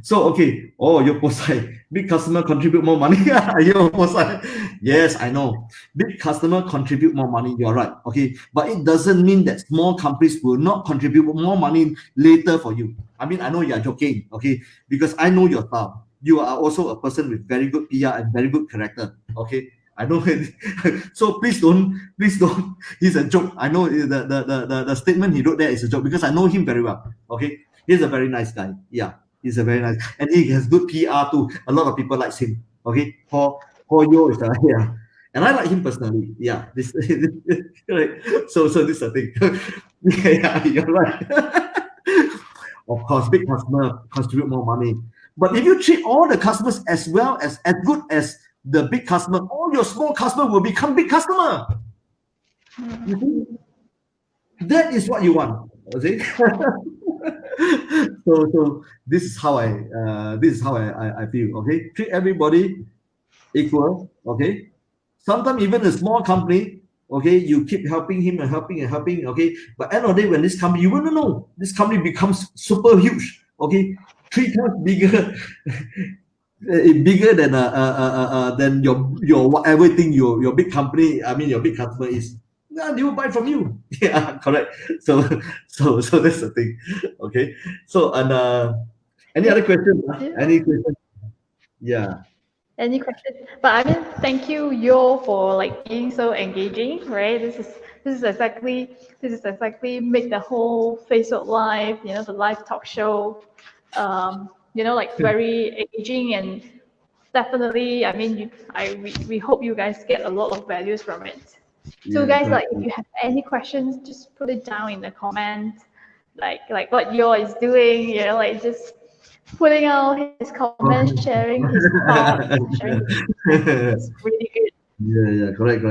So okay. Oh, your posai. Big customer contribute more money. Your posai. Yes, I know. Big customer contribute more money. You're right. Okay, but it doesn't mean that small companies will not contribute more money later for you. I mean, I know you're joking. Okay, because I know your style. You are also a person with very good PR and very good character. Okay, I know it. So please don't. He's a joke. I know the statement he wrote there is a joke, because I know him very well. Okay, he's a very nice guy. Yeah, he's a very nice, and he has good PR too. A lot of people like him. Okay, for you is yeah, and I like him personally. Yeah, this right. So this is the thing. Yeah, you're right. Of course, big customer contribute more money. But if you treat all the customers as well as good as the big customer, all your small customer will become big customer. You see? That is what you want. See? So this is how I feel. Okay, treat everybody equal. Okay, sometimes even a small company, okay, you keep helping him and helping and helping. Okay, but end of the day, when this company, you want to know, this company becomes super huge. Okay, 3 times bigger. Bigger than your whatever thing your big company, I mean your big customer is, yeah, they will buy from you. Yeah, correct. So that's the thing. Okay, so and any other question? Any question? Yeah. Any questions? But I mean, thank you, Yo, for like being so engaging, right? This is exactly make the whole Facebook Live, the live talk show, like very engaging, and definitely, I mean, we hope you guys get a lot of values from it. So Yeah, guys, correct. like if you have any questions, just put it down in the comments, like what Yo is doing, like just putting out his comments, sharing his thoughts, sharing his experiences. It's really good. Yeah, correct.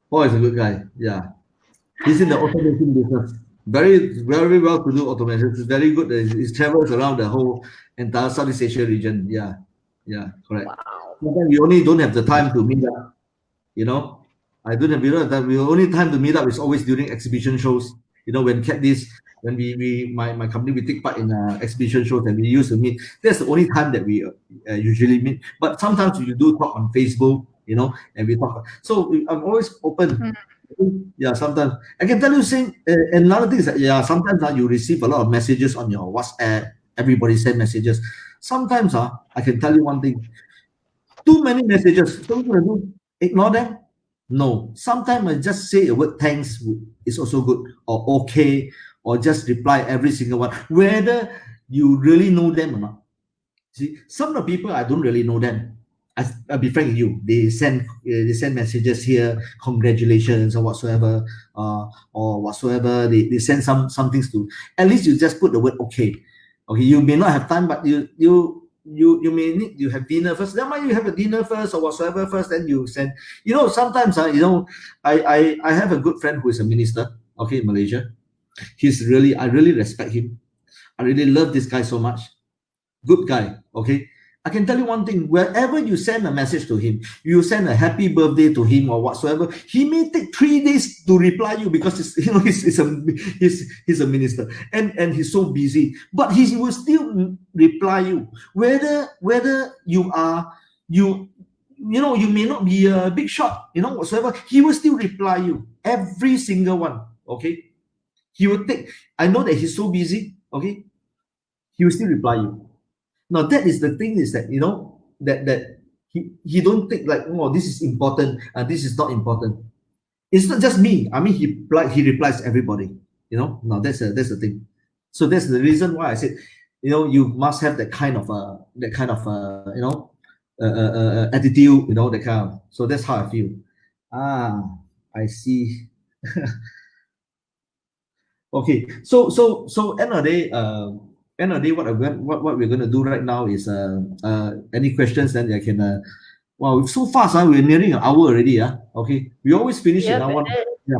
Paul is a good guy. Yeah, he's in the automation business. Very well to do automation. It's very good. He travels around the whole entire Southeast Asia region. Yeah, correct. Wow. Sometimes we only don't have the time to meet up. You know, we don't have time. We only time to meet up is always during exhibition shows. When when my company, we take part in exhibition shows, and we used to meet. That's the only time that we usually meet. But sometimes we do talk on Facebook, and we talk. So I'm always open. Yeah, sometimes I can tell you. Another thing is that, yeah, sometimes you receive a lot of messages on your WhatsApp. Everybody send messages. Sometimes I can tell you one thing. Too many messages. So what you gonna do? Ignore them? No. Sometimes I just say a word thanks is also good, or okay, or just reply every single one, whether you really know them or not. See, some of the people I don't really know them. I'll be frank with you. They send messages here, congratulations or whatsoever, or whatsoever. They send some things to. At least you just put the word okay. Okay, you may not have time, but you may need you have dinner first. Then why you have a dinner first or whatsoever first, then you send. Sometimes I have a good friend who is a minister. Okay, in Malaysia. I really respect him. I really love this guy so much. Good guy. Okay, I can tell you one thing: wherever you send a message to him, you send a happy birthday to him or whatsoever, he may take 3 days to reply you because it's, he's a minister, and he's so busy. But he will still reply you, whether you may not be a big shot, whatsoever. He will still reply you, every single one. Okay, he will take. I know that he's so busy. Okay, he will still reply you. Now that is the thing, is that that he don't think like, oh, this is important and this is not important. It's not just me. I mean, he replies everybody. Now that's the thing. So that's the reason why I said, you must have that kind of attitude. That kind of. So that's how I feel. Ah, I see. Okay, so end of the day, what we're gonna do right now is any questions, then I can wow, it's so fast, we're nearing an hour already. Okay, we always finish in Yep, our one. it is.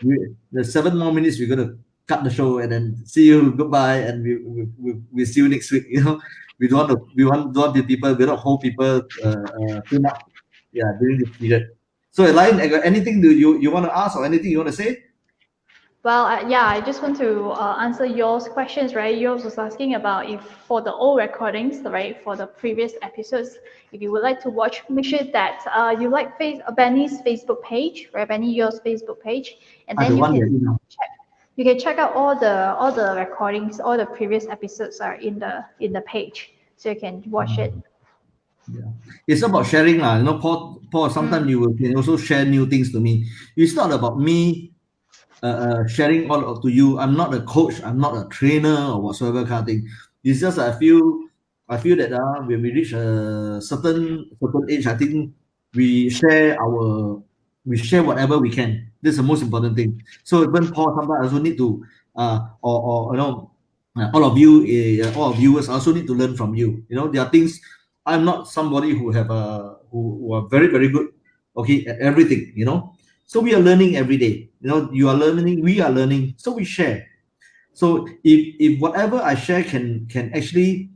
Yeah, the 7 more minutes we're gonna cut the show and then see you, goodbye, and we see you next week. We don't want the people, we don't hold people too much, yeah, during this period. So Lion, anything do you want to ask, or anything you want to say? Well, yeah, I just want to answer yours questions, right? Yours was asking about if for the old recordings, right, for the previous episodes, if you would like to watch, make sure that you like Benny's Facebook page, right? Benny, yours Facebook page, and The then one that, check, you can check out all the recordings, all the previous episodes are in the page, so you can watch it. yeah, it's about sharing lah. Paul. Sometimes Mm. you can also share new things to me. It's not about me sharing all to you. I'm not a coach. I'm not a trainer or whatsoever kind of thing. It's just I feel that when we reach a certain age, I think we share whatever we can. That's the most important thing. So even Paul, sometimes I also need to or all of you, all viewers also need to learn from you. There are things. I'm not somebody who are very very good, okay, at everything. So we are learning every day. You are learning, we are learning, so we share. So if whatever I share can actually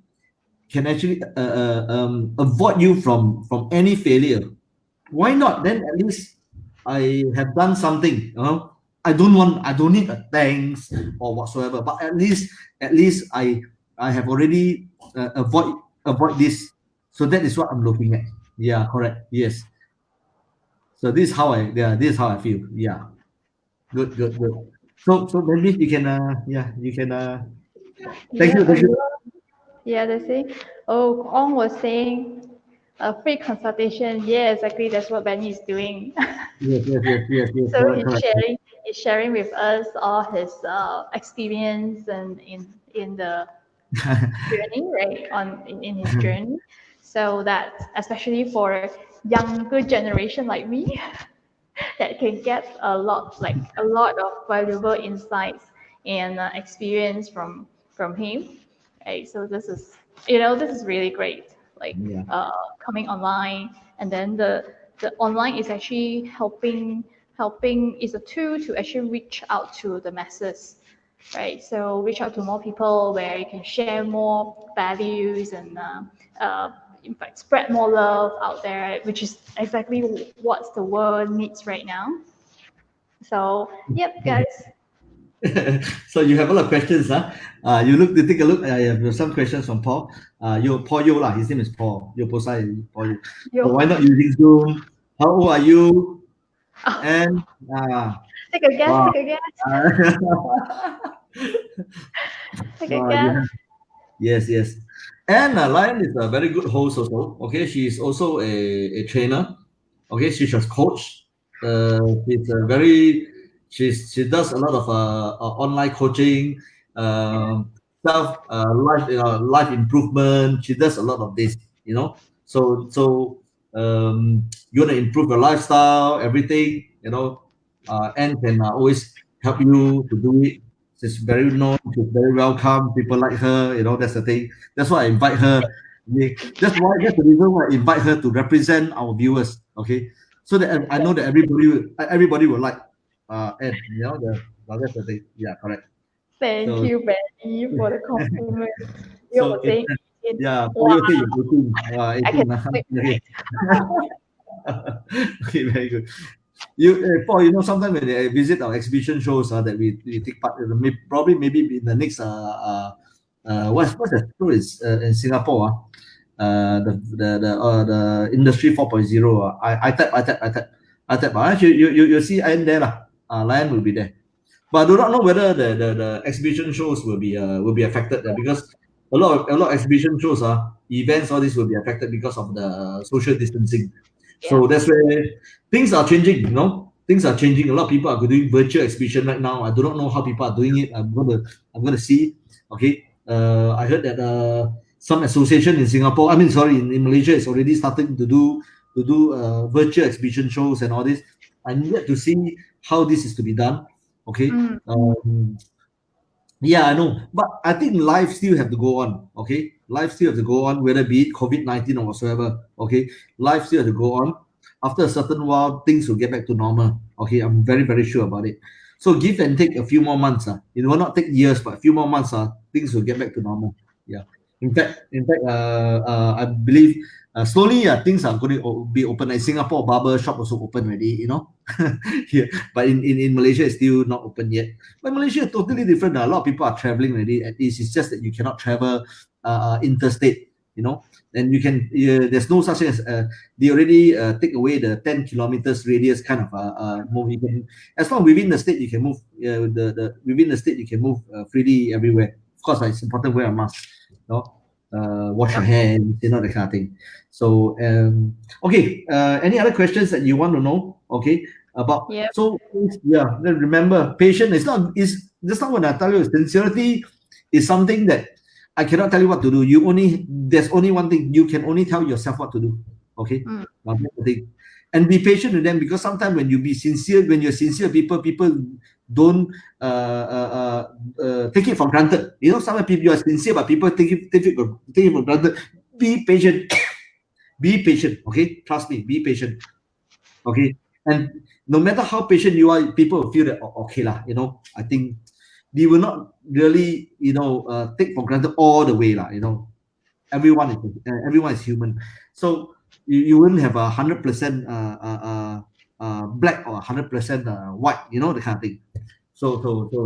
avoid you from any failure, why not? Then at least I have done something. I don't need a thanks or whatsoever, but at least I have already avoid this. So that is what I'm looking at. Yeah, correct. Yes. So this is how I feel. Yeah. Good, good, good. So maybe you can you can thank Yeah, you, thank you. yeah, they say. Oh, Ong was saying a free consultation. Yeah, exactly. That's what Benny is doing. Yes, yes, yes, yes, yes, So correct, correct. he's sharing with us all his experience and in the journey, right? In his journey, so that especially for younger generation like me, that can get a lot of valuable insights and experience from him. Right? So this is really great. Like Yeah. coming online, and then the online is actually helping is a tool to actually reach out to the masses, right? So reach out to more people where you can share more values and in fact spread more love out there, which is exactly what the world needs right now. So yep, guys. So you have a lot of questions, huh? You take a look. I have some questions from Paul. Paul Yo lah. His name is Paul. Yo Posai Paul Yo. So Yo, why not using Zoom? How old are you? oh, And take a guess. wow. Take a guess. Take a Yeah. guess. Yes, yes. And Lion is a very good host also. Okay, she is also a trainer. Okay, she's a coach. She's a very she does a lot of online coaching, life improvement. She does a lot of this. So you want to improve your lifestyle, everything. And can always help you to do it. She's very known. She's very welcome. People like her. That's the thing. That's why I invite her. Okay? That's the reason why I invite her to represent our viewers. Okay, so that I know that everybody will like. And that's the thing. Yeah, correct. Thank So you, Benny, for the compliment. You so were saying. Yeah, Wow, you say you're 18. I can 18. wait. Okay. Okay, very good. Paul, sometimes when I visit our exhibition shows that we take part in, probably maybe in the next what's the show is in Singapore, the industry 4.0. I tap. Actually, you see Ian there lah. Lion will be there. But I do not know whether the exhibition shows will be affected because a lot of exhibition shows events, all this will be affected because of the social distancing. Yeah. So that's where things are changing. Things are changing. A lot of people are doing virtual exhibition right now. I do not know how people are doing it. I'm gonna see. Okay. I heard that some association in Singapore, I mean, sorry, in Malaysia, is already starting to do virtual exhibition shows and all this. I need to see how this is to be done. Okay. Mm, Yeah, I know, but I think life still have to go on. Okay, life still have to go on, whether be it COVID-19 or whatsoever. Okay, life still have to go on. After a certain while, things will get back to normal. Okay, I'm very very sure about it. So give and take a few more months. It will not take years, but a few more months. Things will get back to normal. Yeah. In fact, I believe slowly, things are going to be open. Like Singapore barber shop also open already. Here, but in Malaysia, it's still not open yet. But Malaysia is totally different. A lot of people are traveling already. At least it's just that you cannot travel interstate. And there's no such thing as they already take away the 10 kilometers radius kind of move. As long within the state you can move. Within the state you can move freely everywhere. Of course, it's important to wear a mask. Wash your hands, that kind of thing. So okay, any other questions that you want to know? Okay, about yeah. so yeah. Then remember, patience is just not when I tell you sincerity is something that I cannot tell you what to do. There's only one thing you can only tell yourself what to do. Okay, now that's the thing. And be patient with them because sometimes when you're sincere, people don't take it for granted. Sometimes people you are sincere, but people take it for granted. Be patient. Be patient. Okay, trust me. Be patient. Okay, and no matter how patient you are, people will feel that okay lah. I think they will not really take for granted all the way lah. Everyone is human, so you wouldn't have 100% black or 100% white, the kind of thing. So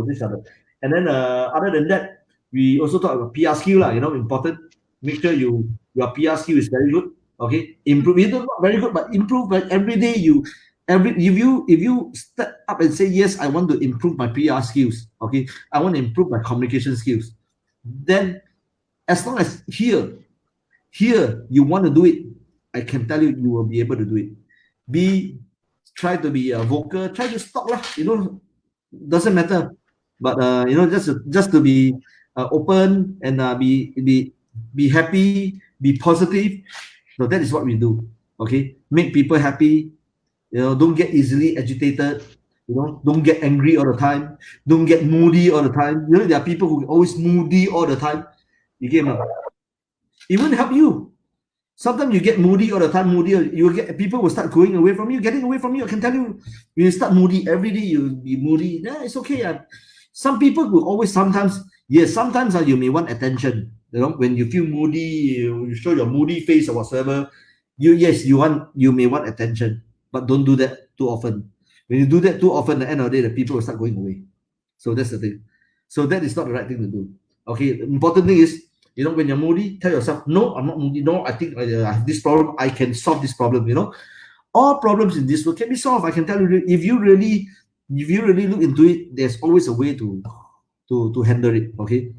these are and then other than that, we also talk about PR skill lah. Important. Make sure your PR skill is very good. Okay, improve. It's not very good, but improve. But every day if you step up and say yes, I want to improve my PR skills. Okay, I want to improve my communication skills. Then, as long as here you want to do it, I can tell you will be able to do it. Try to be vocal. Try to stop lah. Doesn't matter. But just to be open and be happy, be positive. So that is what we do. Okay, make people happy. Don't get easily agitated. Don't get angry all the time. Don't get moody all the time. There are people who are always moody all the time. You get me? It won't help you. Sometimes you get moody all the time. People will start going away from you, getting away from you. I can tell you, when you start moody every day, you'll be moody. Yeah, it's okay. Some people will always sometimes you may want attention. When you feel moody, you show your moody face or whatsoever. You may want attention, but don't do that too often. When you do that too often, at the end of the day, the people will start going away. So that's the thing. So that is not the right thing to do. Okay, the important thing is, when you're moody, tell yourself, no, I'm not moody. No, I think I have this problem. I can solve this problem. All problems in this world can be solved. I can tell you, if you really look into it, there's always a way to handle it. Okay,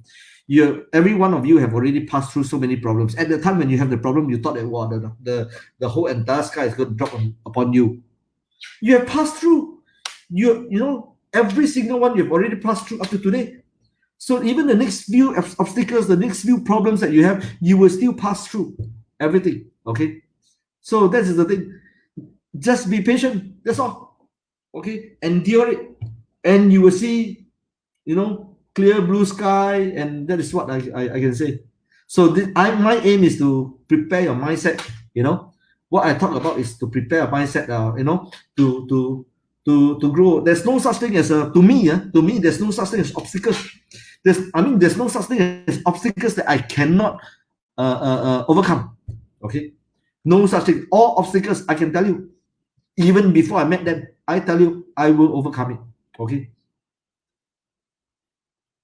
every one of you have already passed through so many problems. At the time when you have the problem, you thought that the whole entire sky is going to drop upon you. You have passed through. Every single one you've already passed through up to today. So even the next few obstacles, the next few problems that you have, you will still pass through everything. Okay, so that is the thing. Just be patient. That's all. Okay, endure it, and you will see, clear blue sky, and that is what I can say. So my aim is to prepare your mindset. What I talk about is to prepare a mindset. To grow. There's no such thing as to me. There's no such thing as obstacles. There's no such thing as obstacles that I cannot overcome. Okay, no such thing. All obstacles, I can tell you, even before I met them, I tell you, I will overcome it. Okay,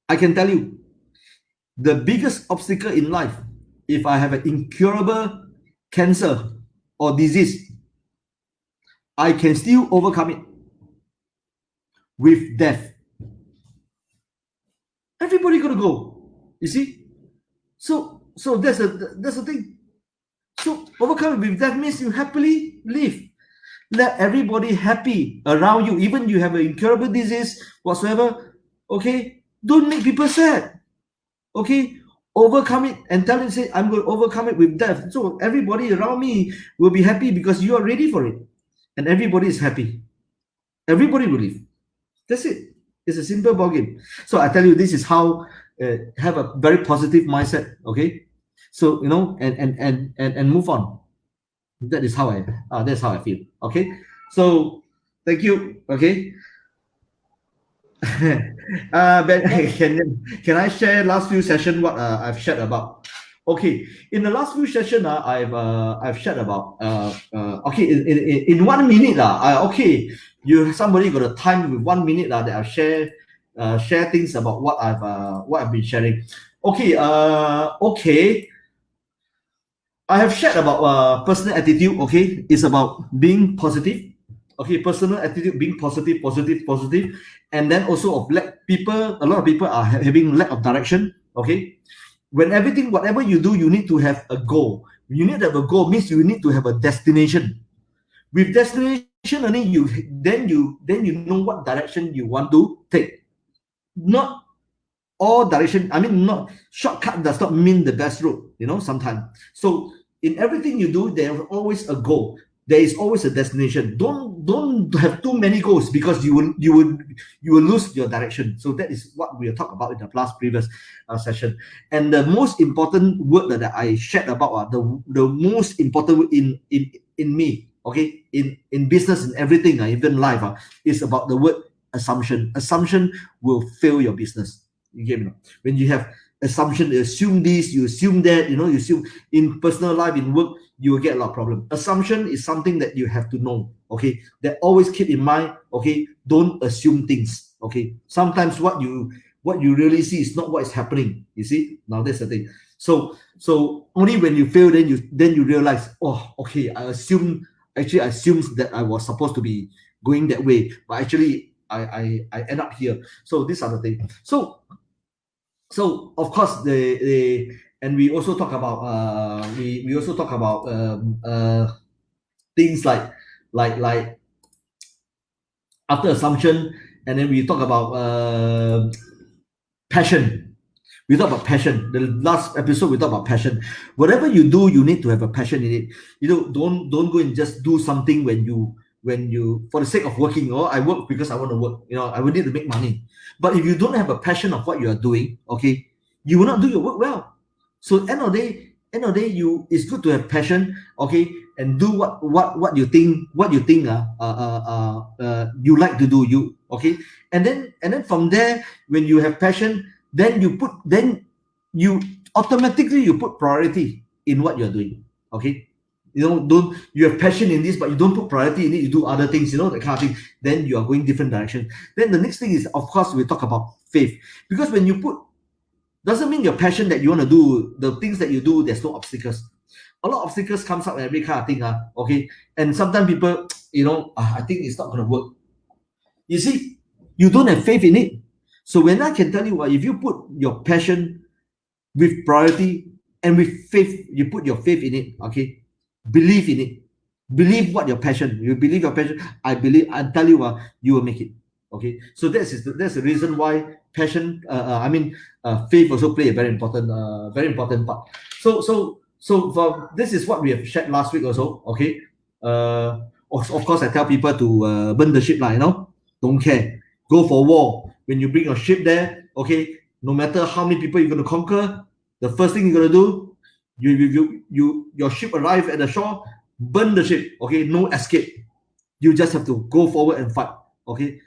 I can tell you, the biggest obstacle in life, if I have an incurable cancer or disease, I can still overcome it with death. Everybody gonna go. You see? So that's the thing. So overcome it with death means you happily live. Let everybody happy around you, even you have an incurable disease whatsoever. Okay, don't make people sad. Okay, overcome it and tell them, say, I'm going to overcome it with death. So everybody around me will be happy because you are ready for it, and everybody is happy. Everybody will live. That's it. It's a simple ball game. So I tell you, this is how have a very positive mindset. Okay, so and move on. That is how that's how I feel. Okay, so thank you. Okay. Ben, can I share last few session what I've shared about? Okay, in the last few session, I've shared about okay, in 1 minute okay, somebody got a time with 1 minute that I've share things about what I've been sharing. Okay, okay, I have shared about personal attitude. Okay, it's about being positive. Okay, personal attitude, being positive, positive, positive, and then also of lack people. A lot of people are having lack of direction. Okay, when everything, whatever you do, you need to have a goal. You need to have a goal means you need to have a destination. With destination, only you know what direction you want to take. Not all direction, I mean, not shortcut does not mean the best route, sometimes. So in everything you do, there's always a goal. There is always a destination. Don't have too many goals, because you will lose your direction. So that is what we talked about in the previous session. And the most important word that I shared about, the most important word in me, okay, in business and everything, even life, is about the word assumption. Assumption will fail your business. You get me? When you have assumption, you assume this, you assume that, you assume in personal life, in work, you will get a lot of problem. Assumption is something that you have to know. Okay, that always keep in mind. Okay, don't assume things. Okay, sometimes what you really see is not what is happening. You see, now that's the thing. So only when you fail, then you realize, oh, okay, I assumed that I was supposed to be going that way, but actually I end up here. So these are the things. So of course and we also talk about we also talk about things like after assumption, and then we talk about passion. We talk about passion. The last episode we talk about passion. Whatever you do, you need to have a passion in it. Don't go and just do something when you for the sake of working. Or I work because I want to work. I will need to make money. But if you don't have a passion of what you are doing, okay, you will not do your work well. So end of the day, it's good to have passion, okay, and do what you think you like to do, okay, and then from there, when you have passion, then you automatically you put priority in what you're doing. Okay, don't you have passion in this, but you don't put priority in it, you do other things, that kind of thing, then you are going different direction. Then the next thing is, of course, we talk about faith, because when you put, doesn't mean your passion that you want to do the things that you do, there's no obstacles. A lot of obstacles comes up, every kind of thing, okay, and sometimes people, I think it's not going to work. You see, you don't have faith in it. So when I can tell you, if you put your passion with priority and with faith, you put your faith in it, okay, believe in it, believe what your passion, you believe your passion, I tell you, you will make it. Okay, so that's the reason why passion, faith also play a very important part. So for this is what we have shared last week also. Okay, of course I tell people to burn the ship, don't care, go for war. When you bring your ship there, okay, no matter how many people you're going to conquer, the first thing you're going to do, your ship arrive at the shore, burn the ship. Okay, no escape. You just have to go forward and fight. Okay,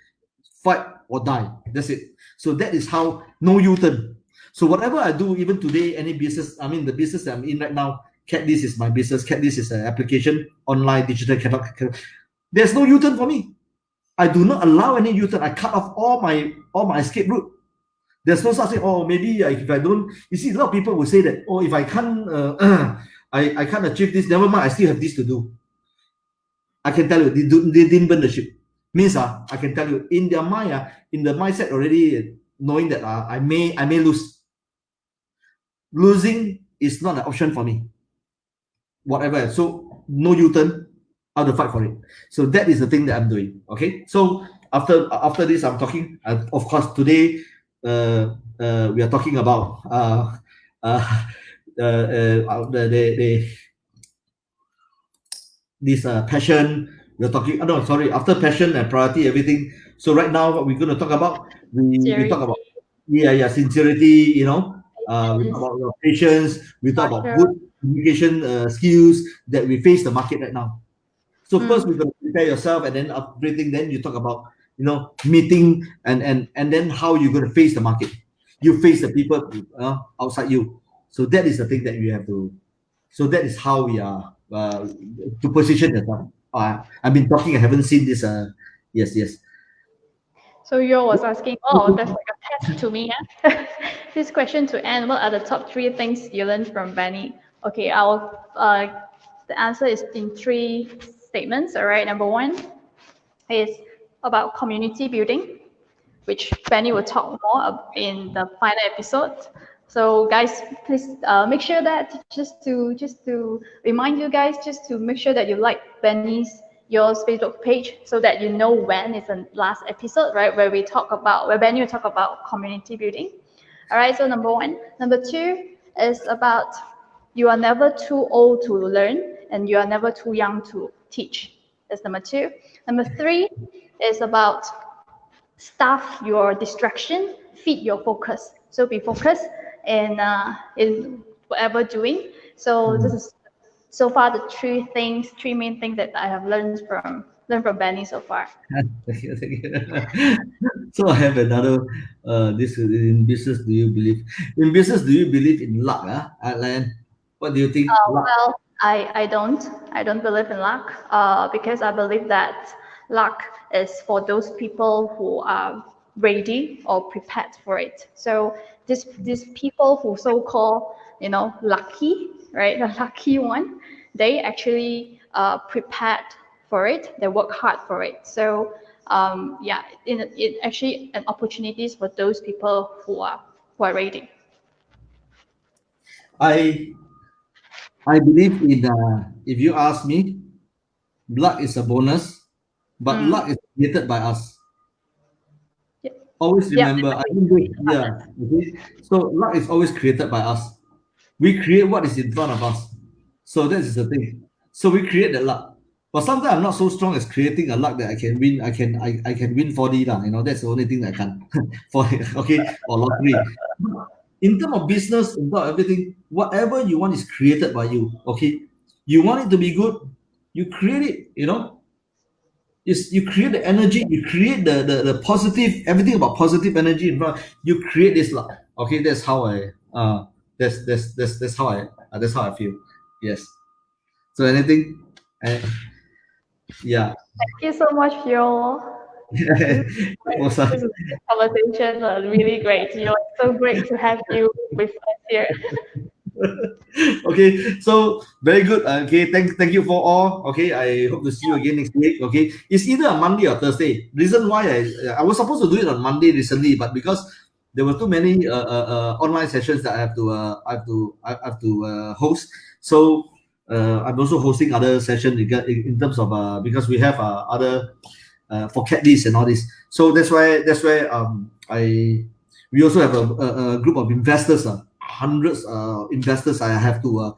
fight or die. That's it. So that is how, no U-turn. So whatever I do, even today, any business, I mean, the business that I'm in right now, CatList is my business. CatList is an application, online digital catalog. There's no U-turn for me. I do not allow any U-turn. I cut off all my escape route. There's no such thing. Oh, maybe if I don't, you see, a lot of people will say that. Oh, if I can't, I can't achieve this. Never mind. I still have this to do. I can tell you, they didn't burn the ship. Means I can tell you, in their mind, in the mindset already, knowing that I may lose. Losing is not an option for me. Whatever. So no U-turn. I have to fight for it. So that is the thing that I'm doing. Okay. So after this, I'm talking. Of course, today we are talking about this passion. We're talking. No, sorry. After passion and priority, everything. So right now, what we're going to talk about, we talk about sincerity. We talk about your patience. We talk about good communication skills that we face the market right now. So first, we're going to prepare yourself, and then upgrading. Then you talk about meeting and then how you're going to face the market. You face the people outside you. So that is the thing that you have to. So that is how we are to position yourself. I've been talking. I haven't seen this. Yes. So you was asking, oh, that's like a test to me. This question to Anne, what are the top 3 things you learned from Benny? Okay, the answer is in 3 statements. All right, number 1 is about community building, which Benny will talk more in the final episode. So guys, please make sure that just to remind you guys, just to make sure that you like your Facebook page, so that you know when is the last episode, right? Where Benny will talk about community building. All right. So number 1, number 2 is about you are never too old to learn, and you are never too young to teach. That's number 2. Number 3 is about staff your distraction, feed your focus. So be focused in whatever doing. So this is so far the 3 main things that I have learned from Benny so far. Thank you. So I have another. This is in business. Do you believe in business? Do you believe in luck? Alan, what do you think? Well, I don't believe in luck. Because I believe that luck is for those people who are ready or prepared for it. So these people who so-called lucky, right? The lucky one, they actually prepared for it. They work hard for it. So it actually an opportunities for those people who are ready. I believe in. If you ask me, luck is a bonus, but luck is created by us. Always remember, okay? So luck is always created by us. We create what is in front of us. So that is the thing. So we create the luck. But sometimes I'm not so strong as creating a luck that I can win. I can win 4D lah. That's the only thing I can. Or lottery. In terms of business, in terms of everything, whatever you want is created by you. Okay, you want it to be good, you create it. You create the energy, you create the positive, everything about positive energy in front. You create this luck. Okay, that's how I that's how I feel. Yes. So anything? Yeah. Thank you so much, Yo. This conversation was really great. It's so great to have you with us here. Okay, so very good. Okay, thank you for all. Okay, I hope to see you again next week. Okay, it's either on Monday or Thursday. Reason why I was supposed to do it on Monday recently, but because there were too many online sessions that I have to host. So I'm also hosting other sessions in terms of because we have other for CatList and all this. So that's why we also have a group of investors. Hundreds investors. I have to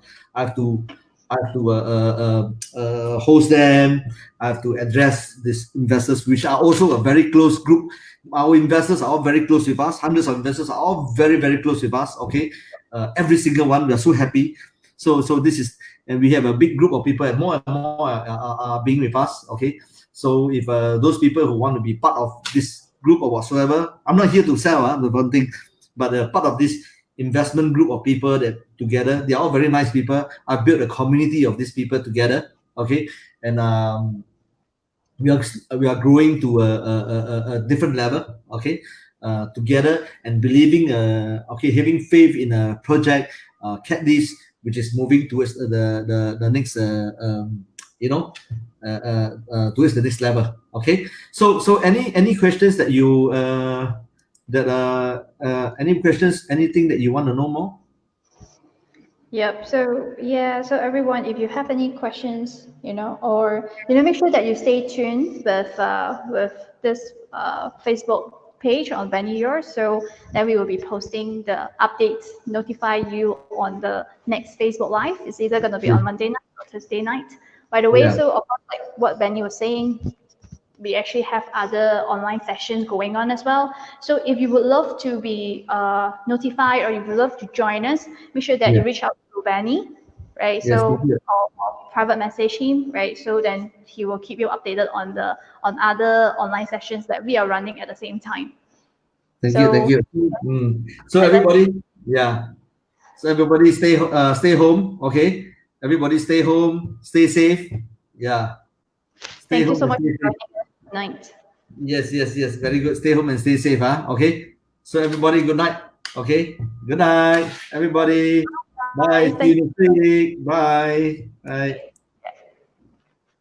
host them. I have to address these investors, which are also a very close group. Our investors are all very close with us. Hundreds of investors are all very, very close with us. Okay, every single one. We are so happy. So this is, and we have a big group of people, and more are being with us. Okay, so if those people who want to be part of this group or whatsoever, I'm not here to sell the one thing, but part of this. investment group of people that together. They are all very nice people. I built a community of these people together. Okay, and we are growing to a different level. Okay, together and believing. Okay, having faith in a project, Catalyst, which is moving towards the next you know towards the next level. Okay, so any questions that you any questions, anything that you want to know more? Yep. So yeah. So everyone, if you have any questions, or make sure that you stay tuned with this Facebook page on Benny Yours, so that we will be posting the updates, notify you on the next Facebook Live. It's either going to be on Yeah, Monday night or Thursday night. By the way, yeah, so of course, like what Benny was saying, we actually have other online sessions going on as well. So if you would love to be notified, or if you would love to join us, make sure that yeah. you reach out to Benny, right? Yes, So thank you. or private message him, right? So then he will keep you updated on other online sessions that we are running at the same time. Thank you, thank So you. So and then everybody, yeah. So everybody stay home, okay? Everybody stay home, stay safe. Yeah, stay thank you home so and much stay for safe. joining us tonight. Yes, yes, yes. Very good. Stay home and stay safe, huh? Okay. So everybody, good night. Okay. Good night, everybody. Bye. Bye. See Thank you next week. Bye. Bye.